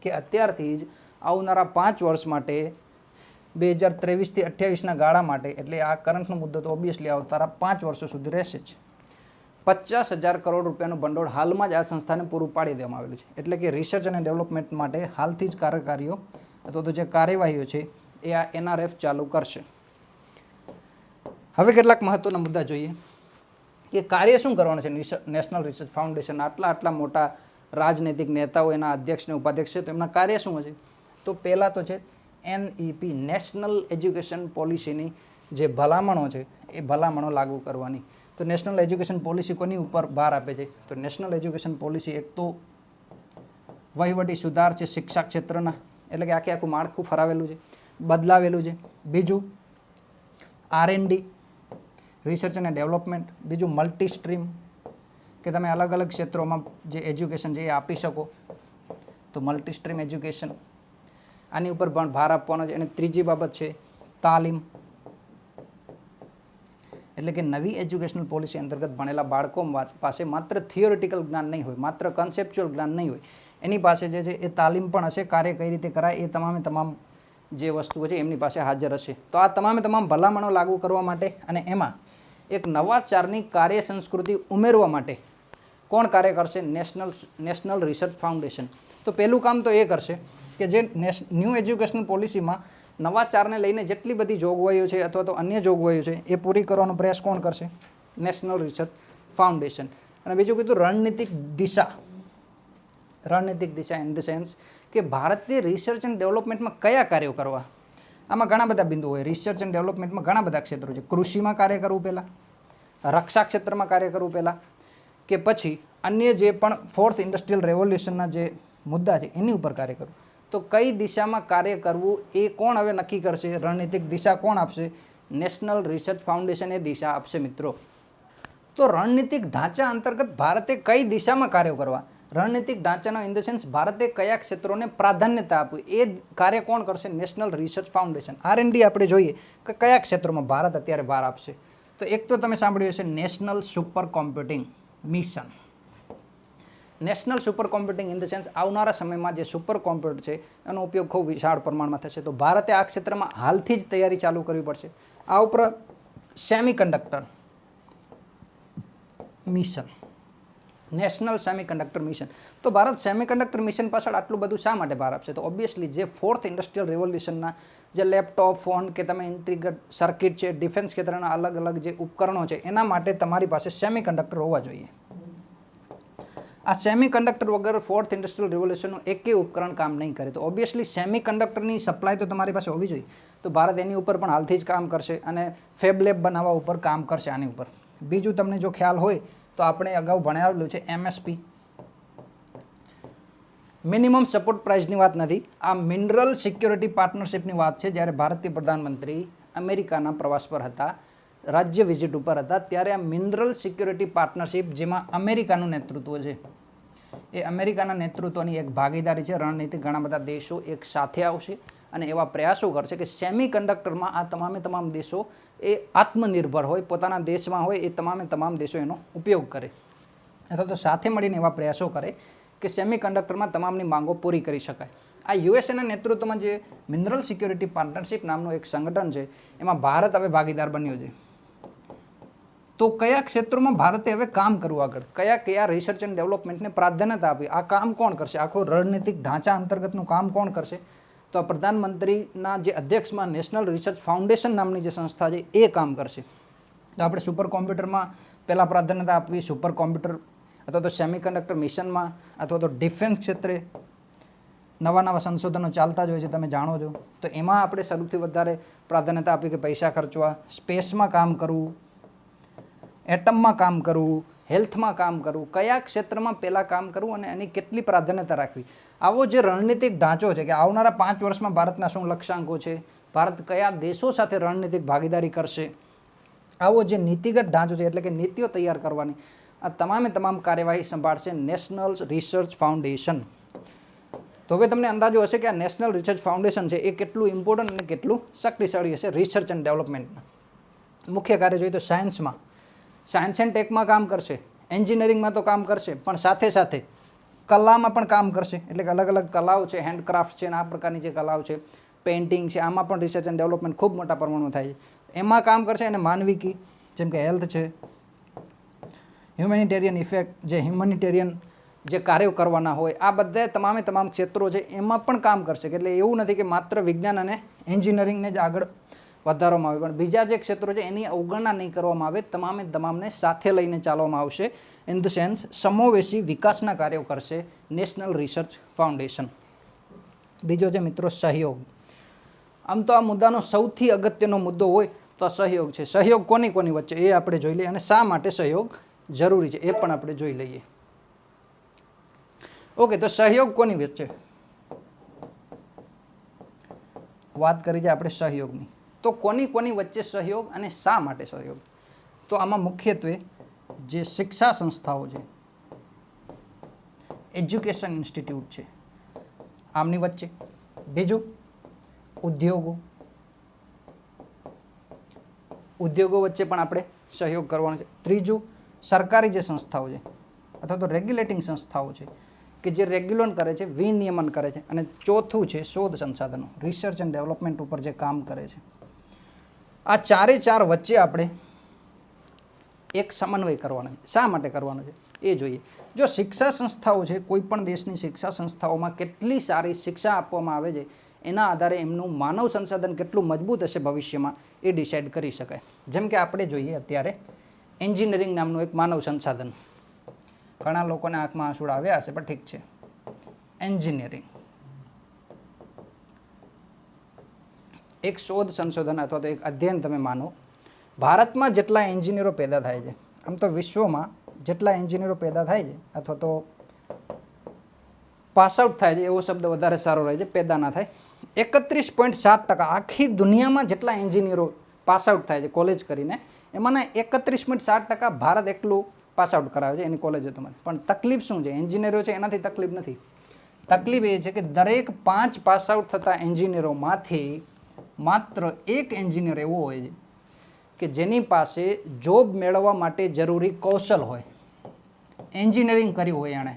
કે અત્યારથી જ આવનારા 5 વર્ષ માટે 2023 થી 28ના ગાળા માટે, એટલે આ કરંટનો મુદ્દો તો ઓબ્વિયસલી આવનારા 5 વર્ષો સુધી રહેશે જ, 50,000 કરોડ રૂપિયાનું ભંડોળ હાલમાં જ આ સંસ્થાને પૂરું પાડી દેવામાં આવેલું છે. એટલે કે રિસર્ચ અને ડેવલપમેન્ટ માટે હાલથી જ કાર્યકારીઓ અથવા તો જે કાર્યવાહીઓ છે એ આ NRF ચાલુ કરશે. હવે કેટલાક મહત્વના મુદ્દા જોઈએ કે કાર્ય શું કરવાનું છે નેશનલ રિસર્ચ ફાઉન્ડેશન. આટલા મોટા રાજનૈતિક નેતાઓ એના અધ્યક્ષ ને ઉપાધ્યક્ષ છે, તો એમના કાર્ય શું હશે? તો પહેલાં તો છે NEP, નેશનલ એજ્યુકેશન પોલિસીની જે ભલામણો છે એ ભલામણો લાગુ કરવાની. તો નેશનલ એજ્યુકેશન પોલિસી કોની ઉપર ભાર આપે છે? તો નેશનલ એજ્યુકેશન પોલિસી એક તો વહીવટી સુધાર છે શિક્ષા ક્ષેત્રના, એટલે કે આખું માળખું ફરાવેલું છે, બદલાવેલું છે. બીજું R&D, રિસર્ચ અને ડેવલપમેન્ટ. બીજું મલ્ટી સ્ટ્રીમ, કે તમે અલગ અલગ ક્ષેત્રોમાં જે એજ્યુકેશન છે એ આપી શકો, તો મલ્ટી સ્ટ્રીમ એજ્યુકેશન, આની ઉપર પણ ભાર આપવાનો છે. અને ત્રીજી બાબત છે તાલીમ, એટલે કે નવી એજ્યુકેશનલ પોલિસી અંતર્ગત ભણેલા બાળકો પાસે માત્ર થિયોરિટિકલ જ્ઞાન નહીં હોય, માત્ર કન્સેપ્ચ્યુઅલ જ્ઞાન નહીં હોય, એની પાસે જે છે એ તાલીમ પણ હશે. કાર્ય કઈ રીતે કરાય એ તમામ જે વસ્તુઓ છે એમની પાસે હાજર હશે. તો આ તમામ ભલામણો લાગુ કરવા માટે અને એમાં એક નવાચારની કાર્ય સંસ્કૃતિ ઉમેરવા માટે કોણ કાર્ય કરશે? National research foundation. તો પહેલું કામ તો એ કરશે કે જે ન્યૂ એજ્યુકેશનલ પોલિસીમાં નવાચારને લઈને જેટલી બધી જોગવાઈઓ છે અથવા તો અન્ય જોગવાઈઓ છે એ પૂરી કરવાનો પ્રયાસ કોણ કરશે? National research foundation. અને બીજું કીધું રણનીતિક દિશા ઇન ધ સેન્સ કે ભારતીય રિસર્ચ એન્ડ ડેવલપમેન્ટમાં કયા કાર્યો કરવા. આમાં ઘણા બધા બિંદુઓ હોય. રિસર્ચ એન્ડ ડેવલપમેન્ટમાં ઘણા બધા ક્ષેત્રો છે. કૃષિમાં કાર્ય કરવું પહેલાં, રક્ષા ક્ષેત્રમાં કાર્ય કરવું પહેલાં, કે પછી અન્ય જે પણ 4th ઇન્ડસ્ટ્રીયલ રેવોલ્યુશનના જે મુદ્દા છે એની ઉપર કાર્ય કરવું. તો કઈ દિશામાં કાર્ય કરવું એ કોણ હવે નક્કી કરશે? રણનીતિક દિશા કોણ આપશે? નેશનલ રિસર્ચ ફાઉન્ડેશન એ દિશા આપશે મિત્રો. તો રણનીતિક ઢાંચા અંતર્ગત ભારતે કઈ દિશામાં કાર્યો કરવા, રણનીતિક ઢાંચાનો ઇન ધ સેન્સ ભારતે કયા ક્ષેત્રોને પ્રાધાન્યતા આપવી એ કાર્ય કોણ કરશે? National research foundation. R&D આપણે જોઈએ કે કયા ક્ષેત્રોમાં ભારત અત્યારે ભાર આપશે. તો એક તો તમે સાંભળ્યું હશે national super computing mission. National super computing in the sense આવનારા સમયમાં જે સુપર કોમ્પ્યુટર છે એનો ઉપયોગ ખૂબ વિશાળ પ્રમાણમાં થશે. તો ભારતે આ ક્ષેત્રમાં હાલથી જ તૈયારી ચાલુ કરવી પડશે. આ ઉપરાંત semiconductor mission, national semiconductor mission. તો ભારત સેમિકન્ડક્ટર મિશન પાછળ આટલું બધું શા માટે ભાર આપશે? તો ઓબ્વિયસલી જે 4th ઇન્ડસ્ટ્રીયલ રેવોલ્યુશનના જે લેપટોપ, ફોન કે તમે ઇન્ટિગ્રેટેડ સર્કિટ છે, ડિફેન્સ ક્ષેત્રના અલગ અલગ જે ઉપકરણો છે એના માટે તમારી પાસે સેમિકન્ડક્ટર હોવા જોઈએ. આ સેમિકન્ડક્ટર વગર 4th ઇન્ડસ્ટ્રીયલ રેવોલ્યુશનનું એકેય ઉપકરણ કામ નહીં કરે. તો ઓબ્વિયસલી સેમિકન્ડક્ટરની સપ્લાય તો તમારી પાસે હોવી જોઈએ. તો ભારત એની ઉપર પણ હાલથી જ કામ કરશે અને ફેબ લેબ બનાવવા ઉપર કામ કરશે આની ઉપર. બીજું તમને જો ખ્યાલ હોય તો આપણે અગાઉ ભણાવેલું છે MSP, મિનિમમ સપોર્ટ પ્રાઇસની વાત નથી, આ મિનરલ સિક્યોરિટી પાર્ટનરશિપની વાત છે. જ્યારે ભારતીય પ્રધાનમંત્રી અમેરિકાના પ્રવાસ પર હતા, રાજ્ય વિઝિટ ઉપર હતા, ત્યારે આ મિનરલ સિક્યોરિટી પાર્ટનરશિપ જેમાં અમેરિકાનું નેતૃત્વ છે એ અમેરિકાના નેતૃત્વની એક ભાગીદારી છે. રણનીતિ ઘણા બધા દેશો એક સાથે આવશે અને એવા પ્રયાસો કરશે કે સેમી કન્ડક્ટરમાં આ તમામ દેશો એ આત્મનિર્ભર હોય, પોતાના દેશમાં હોય એ તમામ દેશો એનો ઉપયોગ કરે, અથવા તો સાથે મળીને એવા પ્રયાસો કરે કે સેમી કન્ડક્ટરમાં તમામની માંગો પૂરી કરી શકાય. આ યુએસએના નેતૃત્વમાં જે મિનરલ સિક્યોરિટી પાર્ટનરશિપ નામનું એક સંગઠન છે, એમાં ભારત હવે ભાગીદાર બન્યો છે. તો કયા ક્ષેત્રોમાં ભારતે હવે કામ કરવું, આગળ કયા રિસર્ચ એન્ડ ડેવલપમેન્ટને પ્રાધાન્યતા આપી, આ કામ કોણ કરશે, આખો રણનીતિક ઢાંચા અંતર્ગતનું કામ કોણ કરશે? તો આ પ્રધાનમંત્રીના જે અધ્યક્ષમાં નેશનલ રિસર્ચ ફાઉન્ડેશન નામની જે સંસ્થા છે એ કામ કરશે. તો આપણે સુપર કોમ્પ્યુટરમાં પહેલાં પ્રાધાન્યતા આપવી, સુપર કોમ્પ્યુટર અથવા તો સેમિકન્ડક્ટર મિશનમાં, અથવા તો ડિફેન્સ ક્ષેત્રે નવા સંશોધનો ચાલતા જ હોય છે, તમે જાણો છો. તો એમાં આપણે સૌથી વધારે પ્રાધાન્યતા આપી કે પૈસા ખર્ચવા, સ્પેસમાં કામ કરવું, એટમમાં કામ કરવું, હેલ્થમાં કામ કરવું, કયા ક્ષેત્રમાં પહેલાં કામ કરવું અને એની કેટલી પ્રાધાન્યતા રાખવી. આવો જે રણનીતિક ઢાંચો છે કે આવનારા 5 વર્ષમાં ભારતના શું લક્ષ્યાંકો છે, ભારત કયા દેશો સાથે રણનીતિક ભાગીદારી કરશે, આવો જે નીતિગત ઢાંચો છે એટલે કે નીતિઓ તૈયાર કરવાની, આ તમામ કાર્યવાહી સંભાળશે નેશનલ રિસર્ચ ફાઉન્ડેશન. તો હવે તમને અંદાજો હશે કે આ નેશનલ રિસર્ચ ફાઉન્ડેશન છે એ કેટલું ઇમ્પોર્ટન્ટ અને કેટલું શક્તિશાળી હશે રિસર્ચ એન્ડ ડેવલપમેન્ટના. મુખ્ય કાર્ય જોઈએ તો સાયન્સમાં, સાયન્સ એન્ડ ટેકમાં કામ કરશે, એન્જિનિયરિંગમાં તો કામ કરશે, પણ સાથે કલામાં પણ કામ કરશે. એટલે કે અલગ કલાઓ છે, હેન્ડક્રાફ્ટ છે અને આ પ્રકારની જે કલાઓ છે, પેઇન્ટિંગ છે, આમાં પણ રિસર્ચ એન્ડ ડેવલપમેન્ટ ખૂબ મોટા પ્રમાણમાં થાય છે. એમાં કામ કરશે. અને માનવિકી જેમ કે હેલ્થ છે, હ્યુમેનિટેરિયન ઇફેક્ટ, જે હ્યુમેનિટેરિયન જે કાર્યો કરવાના હોય, આ બધા તમામ ક્ષેત્રો છે એમાં પણ કામ કરશે. એટલે એવું નથી કે માત્ર વિજ્ઞાન અને એન્જિનિયરિંગને જ આગળ વધારવામાં આવે, પણ બીજા જે ક્ષેત્રો છે એની અવગણના નહીં કરવામાં આવે, તમામને સાથે લઈને ચાલવામાં આવશે. ઇન ધ સેન્સ સમોવેશી વિકાસના કાર્યો કરશે નેશનલ રિસર્ચ ફાઉન્ડેશન. બીજો છે મિત્રો સહયોગ. આમ તો આ મુદ્દાનો સૌથી અગત્યનો મુદ્દો હોય તો સહયોગ છે. સહયોગ કોની વચ્ચે એ આપણે જોઈ લઈએ, અને શા માટે સહયોગ જરૂરી છે એ પણ આપણે જોઈ લઈએ. ઓકે, તો સહયોગ કોની વચ્ચે વાત કરી છે આપણે સહયોગની. તો કોની વચ્ચે સહયોગ અને શા માટે સહયોગ? તો આમાં મુખ્યત્વે જે શિક્ષા સંસ્થાઓ છે, એજ્યુકેશન ઇન્સ્ટિટ્યૂટ છે, આમની વચ્ચે. બીજું ઉદ્યોગો વચ્ચે પણ આપણે સહયોગ કરવાનો છે. ત્રીજું સરકારી જે સંસ્થાઓ છે અથવા તો રેગ્યુલેટિંગ સંસ્થાઓ છે કે જે રેગ્યુલેટ કરે છે, વિનિયમન કરે છે. અને ચોથું છે શોધ સંસાધનો, રિસર્ચ એન્ડ ડેવલપમેન્ટ ઉપર જે કામ કરે છે. આ ચાર વચ્ચે આપણે એક સમન્વય કરવાનો છે. શા માટે કરવાનો છે એ જોઈએ. જો શિક્ષા સંસ્થાઓ છે, કોઈ પણ દેશની શિક્ષા સંસ્થાઓમાં કેટલી સારી શિક્ષા આપવામાં આવે છે એના આધારે એમનું માનવ સંસાધન કેટલું મજબૂત હશે ભવિષ્યમાં એ ડિસાઇડ કરી શકાય. જેમ કે આપણે જોઈએ અત્યારે એન્જિનિયરિંગ નામનું એક માનવ સંસાધન, ઘણા લોકોને આંખમાં આંસુડા આવ્યા હશે, પણ ઠીક છે. એન્જિનિયરિંગ એક શોધ સંશોધન અથવા તો એક અધ્યયન તમે માનો. ભારતમાં જેટલા એન્જિનિયરો પેદા થાય છે, આમ તો વિશ્વમાં જેટલા એન્જિનિયરો પેદા થાય છે અથવા તો પાસ આઉટ થાય છે, એવો શબ્દ વધારે સારો રહે છે, પેદા ના થાય, 31.7%. આખી દુનિયામાં જેટલા એન્જિનિયરો પાસ આઉટ થાય છે કોલેજ કરીને, એમાંના 31.7% ભારત એકલું પાસ આઉટ કરાવે છે એની કોલેજો તમારે. પણ તકલીફ શું છે? એન્જિનિયરો છે એનાથી તકલીફ નથી. તકલીફ એ છે કે દરેક 5 પાસ આઉટ થતા એન્જિનિયરોમાંથી માત્ર એક એન્જિનિયર એવો હોય છે કે જેની પાસે જોબ મેળવવા માટે જરૂરી કૌશલ હોય, એન્જિનિયરિંગ કર્યું હોય એણે,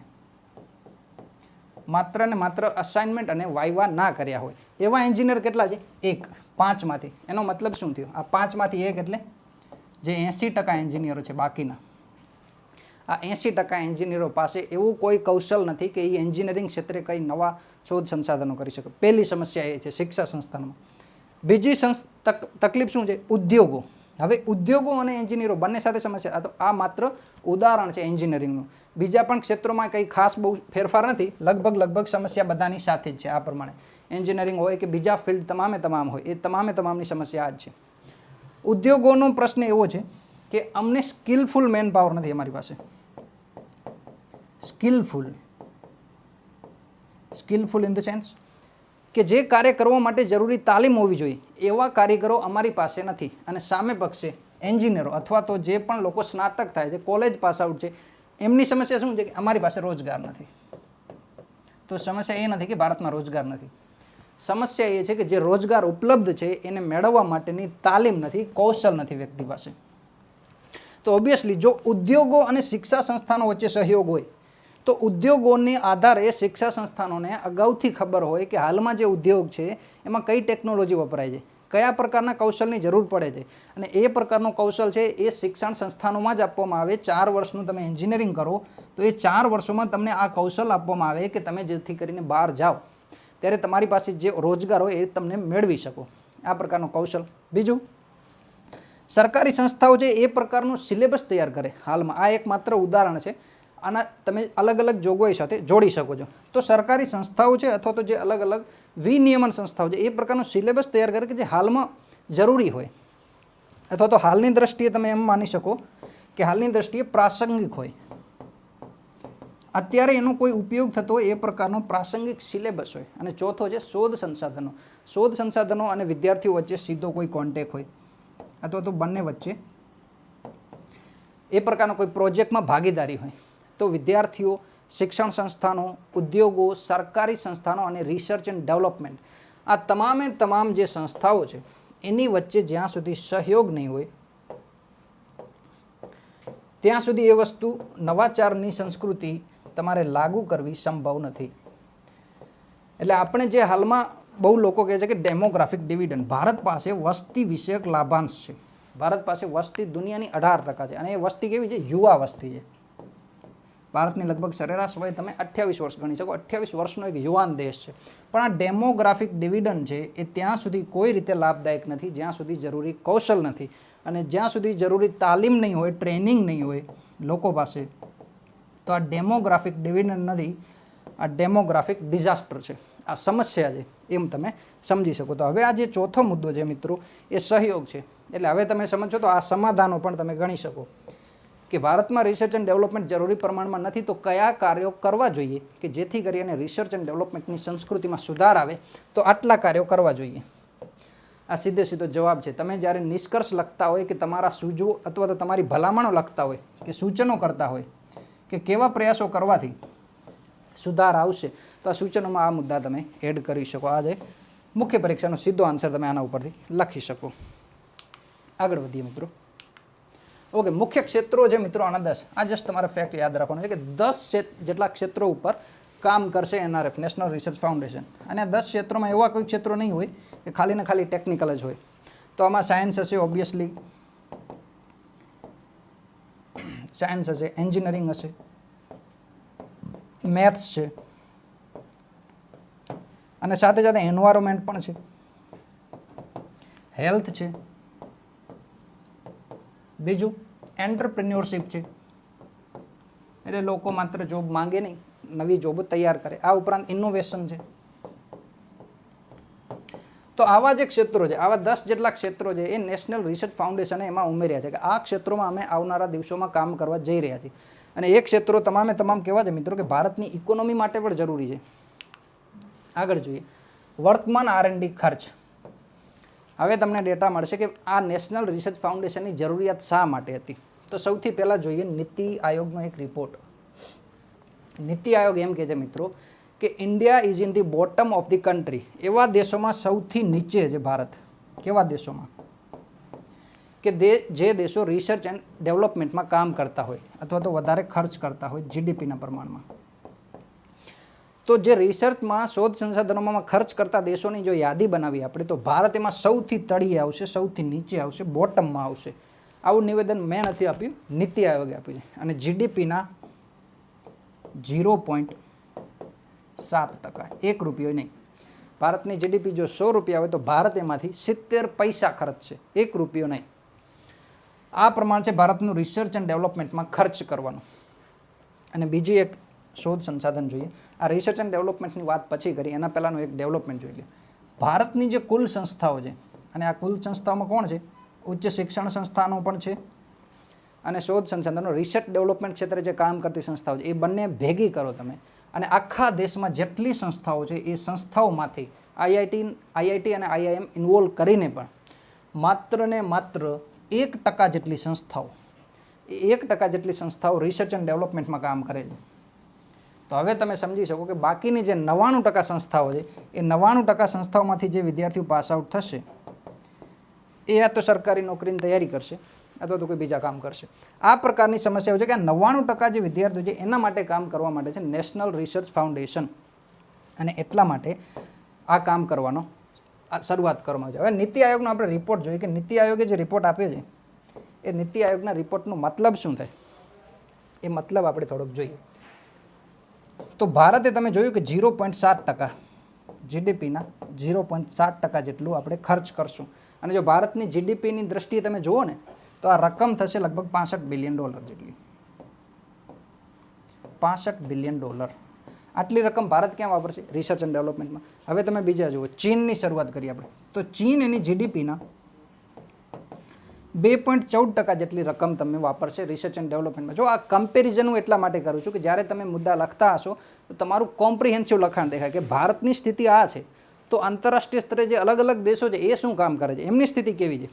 માત્ર ને માત્ર અસાઇનમેન્ટ અને વાઇવા ના કર્યા હોય. એવા એન્જિનિયર કેટલા છે? 1 5માંથી. એનો મતલબ શું થયો? આ 5માંથી 1 એટલે જે 80% એન્જિનિયરો છે બાકીના, આ 80% એન્જિનિયરો પાસે એવું કોઈ કૌશલ નથી કે એ એન્જિનિયરિંગ ક્ષેત્રે કંઈ નવા શોધ સંસાધનો કરી શકે. પહેલી સમસ્યા એ છે શિક્ષા સંસ્થાનમાં. બીજી તકલીફ શું છે? ઉદ્યોગો. હવે ઉદ્યોગો અને એન્જિનિયરો બંને સાથે સમસ્યા. તો આ માત્ર ઉદાહરણ છે એન્જિનિયરિંગનું. બીજા પણ ક્ષેત્રોમાં કંઈ ખાસ બહુ ફેરફાર નથી. લગભગ સમસ્યા બધાની સાથે જ છે. આ પ્રમાણે એન્જિનિયરિંગ હોય કે બીજા ફિલ્ડ તમામ હોય, એ તમામની સમસ્યા આ જ છે. ઉદ્યોગોનો પ્રશ્ન એવો છે કે અમને સ્કિલફુલ મેન પાવર નથી અમારી પાસે. સ્કિલફુલ ઇન ધ સેન્સ કે જે કાર્ય કરવા માટે જરૂરી તાલીમ હોવી જોઈએ એવા કારીગરો અમારી પાસે નથી. અને સામે પક્ષે એન્જિનિયરો અથવા તો જે પણ લોકો સ્નાતક થાય છે, કોલેજ પાસ આઉટ છે, એમની સમસ્યા શું છે કે અમારી પાસે રોજગાર નથી. તો સમસ્યા એ નથી કે ભારતમાં રોજગાર નથી. સમસ્યા એ છે કે જે રોજગાર ઉપલબ્ધ છે એને મેળવવા માટેની તાલીમ નથી, કૌશલ નથી વ્યક્તિ પાસે. તો ઓબ્વિયસલી જો ઉદ્યોગો અને શિક્ષા સંસ્થાનો વચ્ચે સહયોગ હોય તો ઉદ્યોગોને આધારે શિક્ષા સંસ્થાનોને અગાઉથી ખબર હોય કે હાલમાં જે ઉદ્યોગ છે એમાં કઈ ટેકનોલોજી વપરાય છે, કયા પ્રકારના કૌશલની જરૂર પડે છે, અને એ પ્રકારનું કૌશલ છે એ શિક્ષણ સંસ્થાનોમાં જ આપવામાં આવે. 4 વર્ષનું તમે એન્જિનિયરિંગ કરો તો એ 4 વર્ષોમાં તમને આ કૌશલ આપવામાં આવે કે તમે જેથી કરીને બહાર જાઓ ત્યારે તમારી પાસે જે રોજગાર હોય એ તમને મેળવી શકો, આ પ્રકારનું કૌશલ. બીજું, સરકારી સંસ્થાઓ છે એ પ્રકારનું સિલેબસ તૈયાર કરે. હાલમાં આ એક માત્ર ઉદાહરણ છે, આના તમે અલગ અલગ જોગવાઈ સાથે જોડી શકો છો. તો સરકારી સંસ્થાઓ છે અથવા તો જે અલગ અલગ વિનિયમન સંસ્થાઓ છે એ પ્રકારનું સિલેબસ તૈયાર કરે કે જે હાલમાં જરૂરી હોય અથવા તો હાલની દ્રષ્ટિએ તમે એમ માની શકો કે હાલની દ્રષ્ટિએ પ્રાસંગિક હોય, અત્યારે એનો કોઈ ઉપયોગ થતો હોય એ પ્રકારનો પ્રાસંગિક સિલેબસ હોય. અને ચોથો છે શોધ સંસાધનો. શોધ સંસાધનો અને વિદ્યાર્થીઓ વચ્ચે સીધો કોઈ કોન્ટેક્ટ હોય અથવા તો બંને વચ્ચે એ પ્રકારનો કોઈ પ્રોજેક્ટમાં ભાગીદારી હોય. તો વિદ્યાર્થીઓ, શિક્ષણ સંસ્થાનો, ઉદ્યોગો, સરકારી સંસ્થાનો અને રિસર્ચ એન્ડ ડેવલપમેન્ટ, આ તમામે તમામ જે સંસ્થાઓ છે એની વચ્ચે જ્યાં સુધી સહયોગ નહીં હોય ત્યાં સુધી એ વસ્તુ નવાચારની સંસ્કૃતિ તમારે લાગુ કરવી સંભવ નથી. એટલે આપણે જે હાલમાં બહુ લોકો કહે છે કે ડેમોગ્રાફિક ડિવિડન્ડ, ભારત પાસે વસ્તી વિષયક લાભાંશ છે. ભારત પાસે વસ્તી દુનિયાની 18% છે અને એ વસ્તી કેવી છે? યુવા વસ્તી છે. ભારતની લગભગ સરેરાશ વય તમે 28 વર્ષ ગણી શકો. 28 વર્ષનો એક યુવાન દેશ છે. પણ આ ડેમોગ્રાફિક ડિવિડન્ડ છે એ ત્યાં સુધી કોઈ રીતે લાભદાયક નથી જ્યાં સુધી જરૂરી કૌશલ નથી અને જ્યાં સુધી જરૂરી તાલીમ નહીં હોય, ટ્રેનિંગ નહીં હોય લોકો પાસે. તો આ ડેમોગ્રાફિક ડિવિડન્ડ નથી, આ ડેમોગ્રાફિક ડિઝાસ્ટર છે, આ સમસ્યા છે, એમ તમે સમજી શકો. તો હવે આ જે ચોથો મુદ્દો છે મિત્રો એ સહયોગ છે. એટલે હવે તમે સમજો તો આ સમાધાનો પણ તમે ગણી શકો કે ભારતમાં રિસર્ચ એન્ડ ડેવલપમેન્ટ જરૂરી પ્રમાણમાં નથી તો કયા કાર્યો કરવા જોઈએ કે જેથી કરીને રિસર્ચ એન્ડ ડેવલપમેન્ટની સંસ્કૃતિમાં સુધાર આવે, તો આટલા કાર્યો કરવા જોઈએ. આ સીધો જવાબ છે. તમે જ્યારે નિષ્કર્ષ લખતા હોય કે તમારા સૂઝવો અથવા તો તમારી ભલામણો લખતા હોય કે સૂચનો કરતા હોય કે કેવા પ્રયાસો કરવાથી સુધાર આવશે, તો આ સૂચનોમાં આ મુદ્દા તમે એડ કરી શકો. આ જે મુખ્ય પરીક્ષાનો સીધો આન્સર તમે આના ઉપરથી લખી શકો. આગળ વધીએ મિત્રો. ઓકે, મુખ્ય ક્ષેત્રો છે મિત્રો આના 10. આ જસ્ટ તમારે ફેક્ટ યાદ રાખવાનું છે કે 10 જેટલા ક્ષેત્રો ઉપર કામ કરશે NRF, નેશનલ રિસર્ચ ફાઉન્ડેશન. અને આ 10 ક્ષેત્રોમાં એવા કોઈ ક્ષેત્રો નહીં હોય કે ખાલી ને ખાલી ટેકનિકલ જ હોય. તો આમાં સાયન્સ હશે, ઓબ્વિયસલી સાયન્સ હશે, એન્જિનિયરિંગ હશે, મેથ્સ છે અને સાથે સાથે એન્વાયરમેન્ટ પણ છે, હેલ્થ છે, બીજું એન્ટરપ્રિન્યોરશિપ છે, એટલે લોકો માત્ર જોબ માંગે નહીં, નવી જોબ તૈયાર કરે. આ ઉપરાંત ઇનોવેશન છે. તો આવા જે ક્ષેત્રો છે, આવા 10 જેટલા ક્ષેત્રો છે એ નેશનલ રિસર્ચ ફાઉન્ડેશને એમાં ઉમેર્યા છે કે આ ક્ષેત્રોમાં અમે આવનારા દિવસોમાં કામ કરવા જઈ રહ્યા છીએ. અને એ ક્ષેત્રો તમામે તમામ કેવા છે મિત્રો કે ભારતની ઇકોનોમી માટે પણ જરૂરી છે. આગળ જોઈએ, વર્તમાન R&D ખર્ચ. હવે તમને ડેટા મળશે કે આ નેશનલ રિસર્ચ ફાઉન્ડેશનની જરૂરિયાત શા માટે હતી. તો સૌથી પહેલાં જોઈએ નીતિ આયોગનો એક રિપોર્ટ. નીતિ આયોગ એમ કહે છે મિત્રો કે India is in the bottom of the country. એવા દેશોમાં સૌથી નીચે છે ભારત. કેવા દેશોમાં? કે જે દેશો રિસર્ચ એન્ડ ડેવલપમેન્ટમાં કામ કરતા હોય અથવા તો વધારે ખર્ચ કરતા હોય GDPના પ્રમાણમાં. તો જે રિસર્ચમાં, શોધ સંસાધનોમાં ખર્ચ કરતા દેશોની જો યાદી બનાવી આપણે તો ભારત એમાં સૌથી તળિયે આવશે, સૌથી નીચે આવશે, બોટમમાં આવશે. આવું નિવેદન મેં નથી આપ્યું, નીતિ આયોગે આપ્યું છે. અને GDPના 0.7%, 1 રૂપિયો નહીં. ભારતની GDP જો 100 રૂપિયા હોય તો ભારત એમાંથી 70 પૈસા ખર્ચ છે, 1 રૂપિયો નહીં. આ પ્રમાણ છે ભારતનું રિસર્ચ એન્ડ ડેવલપમેન્ટમાં ખર્ચ કરવાનું. અને બીજી એક શોધ સંસાધન જોઈએ. આ રિસર્ચ એન્ડ ડેવલપમેન્ટની વાત પછી કરી, એના પહેલાંનું એક ડેવલપમેન્ટ જોઈ લે. ભારતની જે કુલ સંસ્થાઓ છે અને આ કુલ સંસ્થાઓમાં કોણ છે? ઉચ્ચ શિક્ષણ સંસ્થાનો પણ છે અને શોધ સંસાધનો, રિસર્ચ ડેવલપમેન્ટ ક્ષેત્રે જે કામ કરતી સંસ્થાઓ છે એ બંને ભેગી કરો તમે અને આખા દેશમાં જેટલી સંસ્થાઓ છે એ સંસ્થાઓમાંથી IIT અને IIM ઇન્વોલ્વ કરીને પણ માત્ર ને માત્ર 1% જેટલી સંસ્થાઓ, એ 1% જેટલી સંસ્થાઓ રિસર્ચ એન્ડ ડેવલપમેન્ટમાં કામ કરે છે. તો હવે તમે સમજી શકો કે બાકીની જે 99% સંસ્થાઓ છે એ 99% સંસ્થાઓમાંથી જે વિદ્યાર્થીઓ પાસ આઉટ થશે એ યા તો સરકારી નોકરીની તૈયારી કરશે અથવા તો કોઈ બીજા કામ કરશે. આ પ્રકારની સમસ્યાઓ છે કે આ 99% જે વિદ્યાર્થીઓ છે એના માટે કામ કરવા માટે છે નેશનલ રિસર્ચ ફાઉન્ડેશન, અને એટલા માટે આ કામ કરવાનો શરૂઆત કરવામાં આવે છે. હવે નીતિ આયોગનો આપણે રિપોર્ટ જોઈએ કે નીતિ આયોગે જે રિપોર્ટ આપ્યો છે એ નીતિ આયોગના રિપોર્ટનો મતલબ શું થાય એ મતલબ આપણે થોડોક જોઈએ. તો ભારતે તમે જોયું કે 0.7% જીડીપીના 0.7% જેટલું આપણે ખર્ચ કરશું, અને જો ભારતની જીડીપીની દ્રષ્ટિએ તમે જુઓ ને તો આ રકમ થશે લગભગ $65 બિલિયન જેટલી. $65 બિલિયન. આટલી રકમ ભારત ક્યાં વાપરશે? Research and ડેવલપમેન્ટમાં. હવે તમે બીજા જુઓ, ચીનની શરૂઆત કરીએ આપણે. તો ચીન એની જીડીપીના 2.14% જેટલી રકમ તમે વાપરશે રિસર્ચ એન્ડ ડેવલપમેન્ટમાં. જો આ કમ્પેરિઝન હું એટલા માટે કરું છું કે જ્યારે તમે મુદ્દા લખતા હશો તો તમારું કોમ્પ્રિહેન્સિવ લખાણ દેખાય કે ભારતની સ્થિતિ આ છે, તો આંતરરાષ્ટ્રીય સ્તરે જે અલગ અલગ દેશો છે એ શું કામ કરે છે, એમની સ્થિતિ કેવી છે.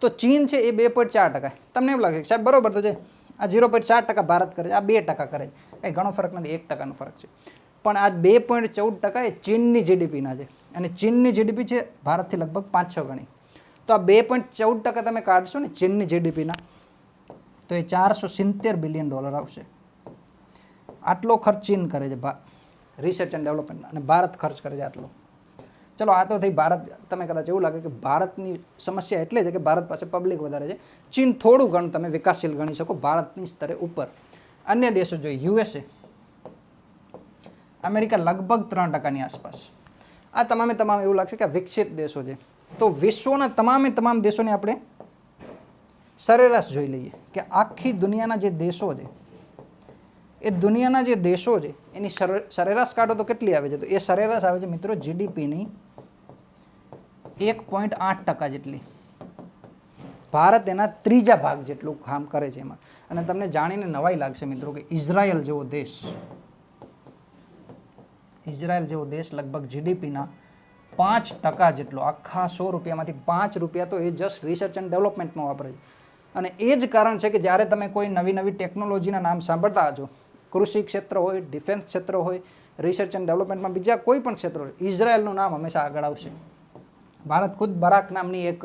તો ચીન છે એ 2.4%. તમને એમ લાગે કે સાહેબ બરોબર તો છે આ 0.4% ભારત કરે છે, આ 2% કરે છે, કંઈ ઘણો ફરક નથી, 1%નો ફરક છે. પણ આ 2.14% એ ચીનની જીડીપીના છે, અને ચીનની જીડીપી છે ભારતથી લગભગ 5-6 ગણી. તો આ 2.14% તમે કાઢશો ને ચીનની જીડીપીના તો એ $470 બિલિયન આવશે. આટલો ખર્ચ ચીન કરે છે રિસર્ચ એન્ડ ડેવલપમેન્ટમાં, અને ભારત ખર્ચ કરે છે આટલો. ચલો આ તો થઈ ભારત. તમે કદાચ એવું લાગે કે ભારતની સમસ્યા એટલે છે કે ભારત પાસે પબ્લિક વધારે છે. ચીન થોડું ઘણું તમે વિકાસશીલ ગણી શકો ભારતની સ્તરે ઉપર. અન્ય દેશો જોઈએ, યુએસએ, અમેરિકા લગભગ 3%ની આસપાસ. આ તમામ એવું લાગશે કે આ વિકસિત દેશો છે. તો વિશ્વના તમામ દેશોને આપણે સરેરાશ જોઈ લઈએ કે આખી દુનિયાના જે દેશો છે એ દુનિયાના જે દેશો છે એની સરેરાશ કાઢો તો કેટલી આવે છે? તો એ સરેરાશ આવે છે મિત્રો જીડીપીની 1.8% જેટલી. ભારત એના 3જા ભાગ જેટલું કામ કરે છે એમાં. અને તમને જાણીને નવાઈ લાગશે મિત્રો કે ઇઝરાયલ જેવો દેશ લગભગ જીડીપીના 5% જેટલો, આખા ₹100માંથી ₹5 તો એ જસ્ટ રિસર્ચ એન્ડ ડેવલપમેન્ટમાં વાપરે છે. અને એ જ કારણ છે કે જ્યારે તમે કોઈ નવી ટેકનોલોજીના નામ સાંભળતા હશો, કૃષિ ક્ષેત્ર હોય, ડિફેન્સ ક્ષેત્ર હોય, રિસર્ચ એન્ડ ડેવલપમેન્ટમાં બીજા કોઈ પણ ક્ષેત્ર હોય, ઇઝરાયલનું નામ હંમેશા આગળ આવશે. ભારત ખુદ બરાક નામની એક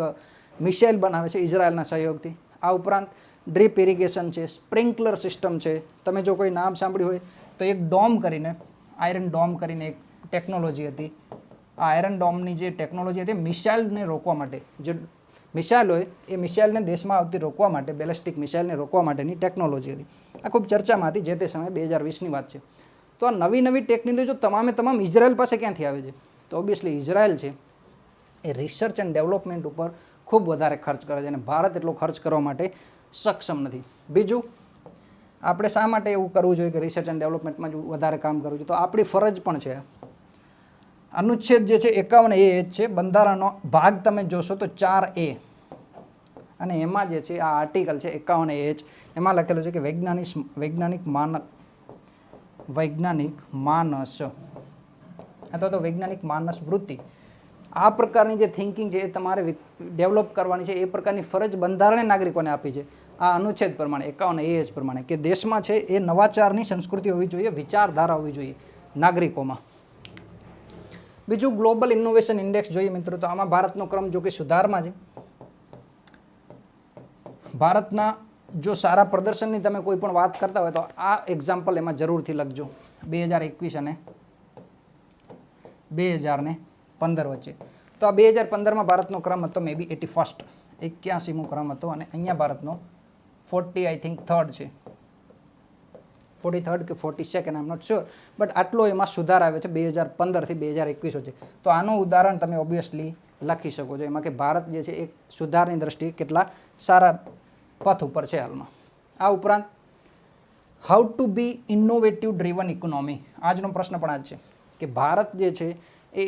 મિસાઇલ બનાવે છે ઇઝરાયલના સહયોગથી. આ ઉપરાંત ડ્રીપ ઇરિગેશન છે, સ્પ્રિંકલર સિસ્ટમ છે. તમે જો કોઈ નામ સાંભળ્યું હોય તો એક ડોમ કરીને, આયરન ડોમ કરીને એક ટેકનોલોજી હતી. આ આયરન ડોમની જે ટેકનોલોજી હતી મિસાઇલને રોકવા માટે, જે મિસાઇલ હોય એ મિસાઇલને દેશમાં આવતી રોકવા માટે, બેલેસ્ટિક મિસાઇલને રોકવા માટેની ટેકનોલોજી હતી. આ ખૂબ ચર્ચામાં હતી જે તે સમયે, 2020ની વાત છે. તો આ નવી ટેકનોલોજીઓ તમામ ઇઝરાયલ પાસે ક્યાંથી આવે છે? તો ઓબ્વિયસલી ઇઝરાયલ છે એ રિસર્ચ એન્ડ ડેવલપમેન્ટ ઉપર ખૂબ વધારે ખર્ચ કરે છે, અને ભારત એટલો ખર્ચ કરવા માટે સક્ષમ નથી. બીજું, આપણે શા માટે એવું કરવું જોઈએ કે રિસર્ચ એન્ડ ડેવલપમેન્ટમાં જ વધારે કામ કરવું જોઈએ? તો આપણી ફરજ પણ છે. અનુચ્છેદ જે છે 51A જ છે બંધારણનો ભાગ, તમે જોશો તો 4A, અને એમાં જે છે આ આર્ટિકલ છે 51A, એમાં લખેલું છે કે વૈજ્ઞાનિક માનસ અથવા તો વૈજ્ઞાનિક માનસ વૃત્તિ, આ પ્રકારની જે થિંકિંગ છે એ તમારે ડેવલપ કરવાની છે. એ પ્રકારની ફરજ બંધારણે નાગરિકોને આપી છે આ અનુચ્છેદ પ્રમાણે, 51A પ્રમાણે, કે દેશમાં છે એ નવાચારની સંસ્કૃતિ હોવી જોઈએ, વિચારધારા હોવી જોઈએ નાગરિકોમાં. બીજું, ગ્લોબલ ઇનોવેશન ઇન્ડેક્સ જોઈએ મિત્રો, તો આમાં ભારતનો ક્રમ જો કે સુધારમાં છે. ભારતના જો સારા પ્રદર્શનની તમે કોઈ પણ વાત કરતા હોય તો આ એક્ઝામ્પલ એમાં જરૂરથી લખજો. 2021 અને 2015 વચ્ચે. તો આ 2015માં ભારતનો ક્રમ હતો મે બી 81મો ક્રમ હતો, અને અહીંયા ભારતનો 40 આઈ થિંક 3rd છે, 43rd કે 42nd, I am not sure, but આટલો એમાં સુધાર આવ્યો છે 2015થી 2021 વચ્ચે. તો આનું ઉદાહરણ તમે ઓબ્વિયસલી લખી શકો છો એમાં કે ભારત જે છે એ સુધારની દ્રષ્ટિએ કેટલા સારા પથ ઉપર છે હાલમાં. આ ઉપરાંત how to be innovative driven economy, આજનો પ્રશ્ન પણ આ જ છે કે ભારત જે છે એ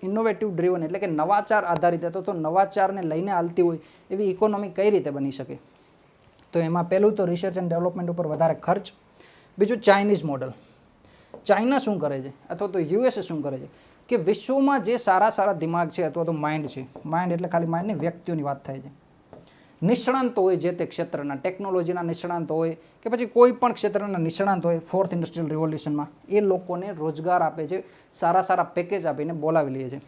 ઇનોવેટિવ ડ્રીવન એટલે કે નવાચાર આધારિત હતો, તો નવાચારને લઈને હાલતી હોય એવી ઇકોનોમી કઈ રીતે બની શકે? તો એમાં પહેલું તો રિસર્ચ એન્ડ ડેવલપમેન્ટ ઉપર વધારે ખર્ચ. બીજું, ચાઇનીઝ મોડલ. ચાઇના શું કરે છે અથવા તો યુએસએ શું કરે છે કે વિશ્વમાં જે સારા દિમાગ છે અથવા તો માઇન્ડ છે, માઇન્ડ એટલે ખાલી માઇન્ડ નહીં, વ્યક્તિઓની વાત થાય છે, નિષ્ણાંતો હોય, જે તે ક્ષેત્રના ટેકનોલોજીના નિષ્ણાંતો હોય કે પછી કોઈ પણ ક્ષેત્રના નિષ્ણાંત હોય ફોર્થ ઇન્ડસ્ટ્રીયલ રિવોલ્યુશનમાં, એ લોકોને રોજગાર આપે છે, સારા સારા પેકેજ આપીને બોલાવી લે છે.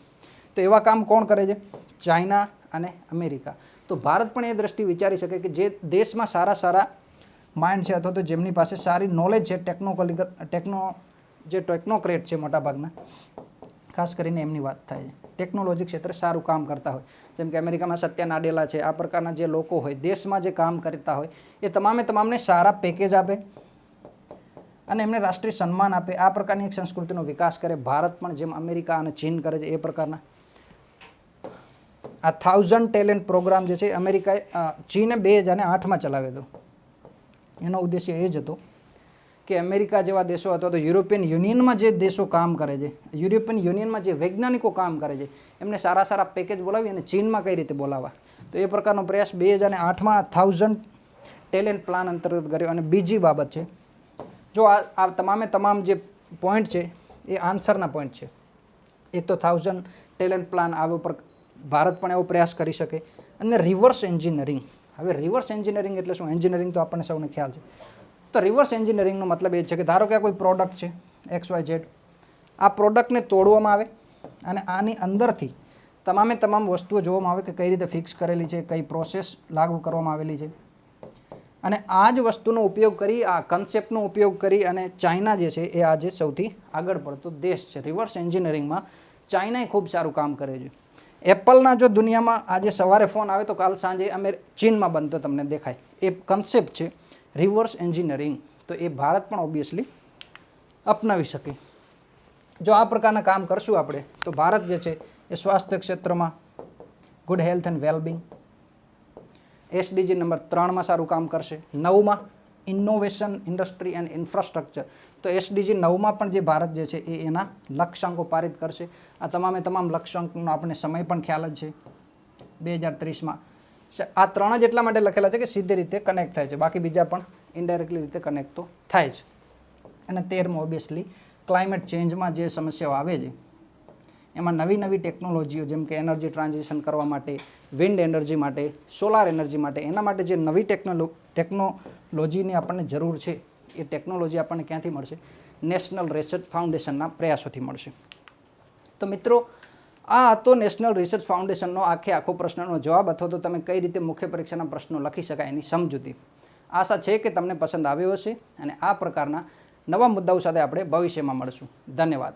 તો એવા કામ કોણ કરે છે? ચાઇના અને અમેરિકા. તો ભારત પણ એ દ્રષ્ટિ વિચારી શકે કે જે દેશમાં સારા સારા માઇન્ડ છે અથવા તો જેમની પાસે સારી નોલેજ છે, જે ટેકનોક્રેટ છે મોટાભાગના, ખાસ કરીને એમની વાત થાય છે, ટેકનોલોજી ક્ષેત્રે સારું કામ કરતા હોય, જેમ કે અમેરિકામાં સત્યા નાડેલા છે, આ પ્રકારના જે લોકો હોય દેશમાં જે કામ કરતા હોય એ તમામને સારા પેકેજ આપે અને એમને રાષ્ટ્રીય સન્માન આપે. આ પ્રકારની એક સંસ્કૃતિનો વિકાસ કરે. ભારત પણ જેમ અમેરિકા અને ચીન કરે છે એ પ્રકારના આ 1000 ટેલેન્ટ પ્રોગ્રામ જે છે અમેરિકાએ ચીને 2008માં ચલાવ્યો હતો. એનો ઉદ્દેશ્ય એ જ હતો કે અમેરિકા જેવા દેશો અથવા તો યુરોપિયન યુનિયનમાં જે દેશો કામ કરે છે, યુરોપિયન યુનિયનમાં જે વૈજ્ઞાનિકો કામ કરે છે, એમને સારા સારા પેકેજ બોલાવી અને ચીનમાં કઈ રીતે બોલાવવા. તો એ પ્રકારનો પ્રયાસ 2008માં 1000 ટેલેન્ટ પ્લાન અંતર્ગત કર્યો. અને બીજી બાબત છે, જો આ તમામ જે પોઈન્ટ છે એ આન્સરના પોઈન્ટ છે. એક તો 1000 ટેલેન્ટ પ્લાન આવ્યો ઉપર ભારત પણ એવો પ્રયાસ કરી શકે. અને રિવર્સ એન્જિનિયરિંગ. હવે રિવર્સ એન્જિનિયરિંગ એટલે શું? એન્જિનિયરિંગ તો આપણને સૌને ખ્યાલ છે. તો રિવર્સ એન્જિનિયરિંગનો મતલબ એ છે કે ધારો કે આ કોઈ પ્રોડક્ટ છે XYZ, આ પ્રોડક્ટને તોડવામાં આવે અને આની અંદરથી તમામ વસ્તુઓ જોવામાં આવે કે કઈ રીતે ફિક્સ કરેલી છે, કઈ પ્રોસેસ લાગુ કરવામાં આવેલી છે. અને આ જ વસ્તુનો ઉપયોગ કરી, આ કન્સેપ્ટનો ઉપયોગ કરી અને ચાઇના જે છે એ આજે સૌથી આગળ પડતો દેશ છે. રિવર્સ એન્જિનિયરિંગમાં ચાઇનાએ ખૂબ સારું કામ કરે છે. એપલના જો દુનિયામાં આજે સવારે ફોન આવે તો કાલ સાંજે ચીનમાં બનતો તમને દેખાય. એ કન્સેપ્ટ છે રિવર્સ એન્જિનિયરિંગ. તો એ ભારત પણ ઓબ્વિયસલી અપનાવી શકે. જો આ પ્રકારના કામ કરશું આપણે તો ભારત જે છે એ સ્વાસ્થ્ય ક્ષેત્રમાં good health and wellbeing, SDG number 3માં સારું કામ કરશે. 9માં ઇનોવેશન, ઇન્ડસ્ટ્રી એન્ડ ઇન્ફ્રાસ્ટ્રક્ચર. તો SDG 9માં પણ જે ભારત જે છે એ એના લક્ષ્યાંકો પારિત કરશે. આ તમામ લક્ષ્યાંકનો આપણને સમય પણ ખ્યાલ જ છે 2030માં. આ 3 જ એટલા માટે લખેલા છે કે સીધી રીતે કનેક્ટ થાય છે, બાકી બીજા પણ ઇનડાયરેક્ટલી રીતે કનેક્ટ તો થાય છે. અને 13માં ઓબ્વિયસલી ક્લાઇમેટ ચેન્જમાં જે સમસ્યાઓ આવે છે એમાં નવી ટેકનોલોજીઓ, જેમ કે એનર્જી ટ્રાન્ઝિશન કરવા માટે, વિન્ડ એનર્જી માટે, સોલાર એનર્જી માટે, એના માટે જે નવી ટેકનોલોજીની આપણને જરૂર છે એ ટેકનોલોજી આપણને ક્યાંથી મળશે? નેશનલ રિસર્ચ ફાઉન્ડેશનના પ્રયાસોથી મળશે. તો મિત્રો, આ હતો નેશનલ રિસર્ચ ફાઉન્ડેશનનો આખો પ્રશ્નનો જવાબ, અથવા તો તમે કઈ રીતે મુખ્ય પરીક્ષાના પ્રશ્નો લખી શકાય એની સમજૂતી. આશા છે કે તમને પસંદ આવ્યો હશે અને આ પ્રકારના નવા મુદ્દાઓ સાથે આપણે ભવિષ્યમાં મળશું. ધન્યવાદ.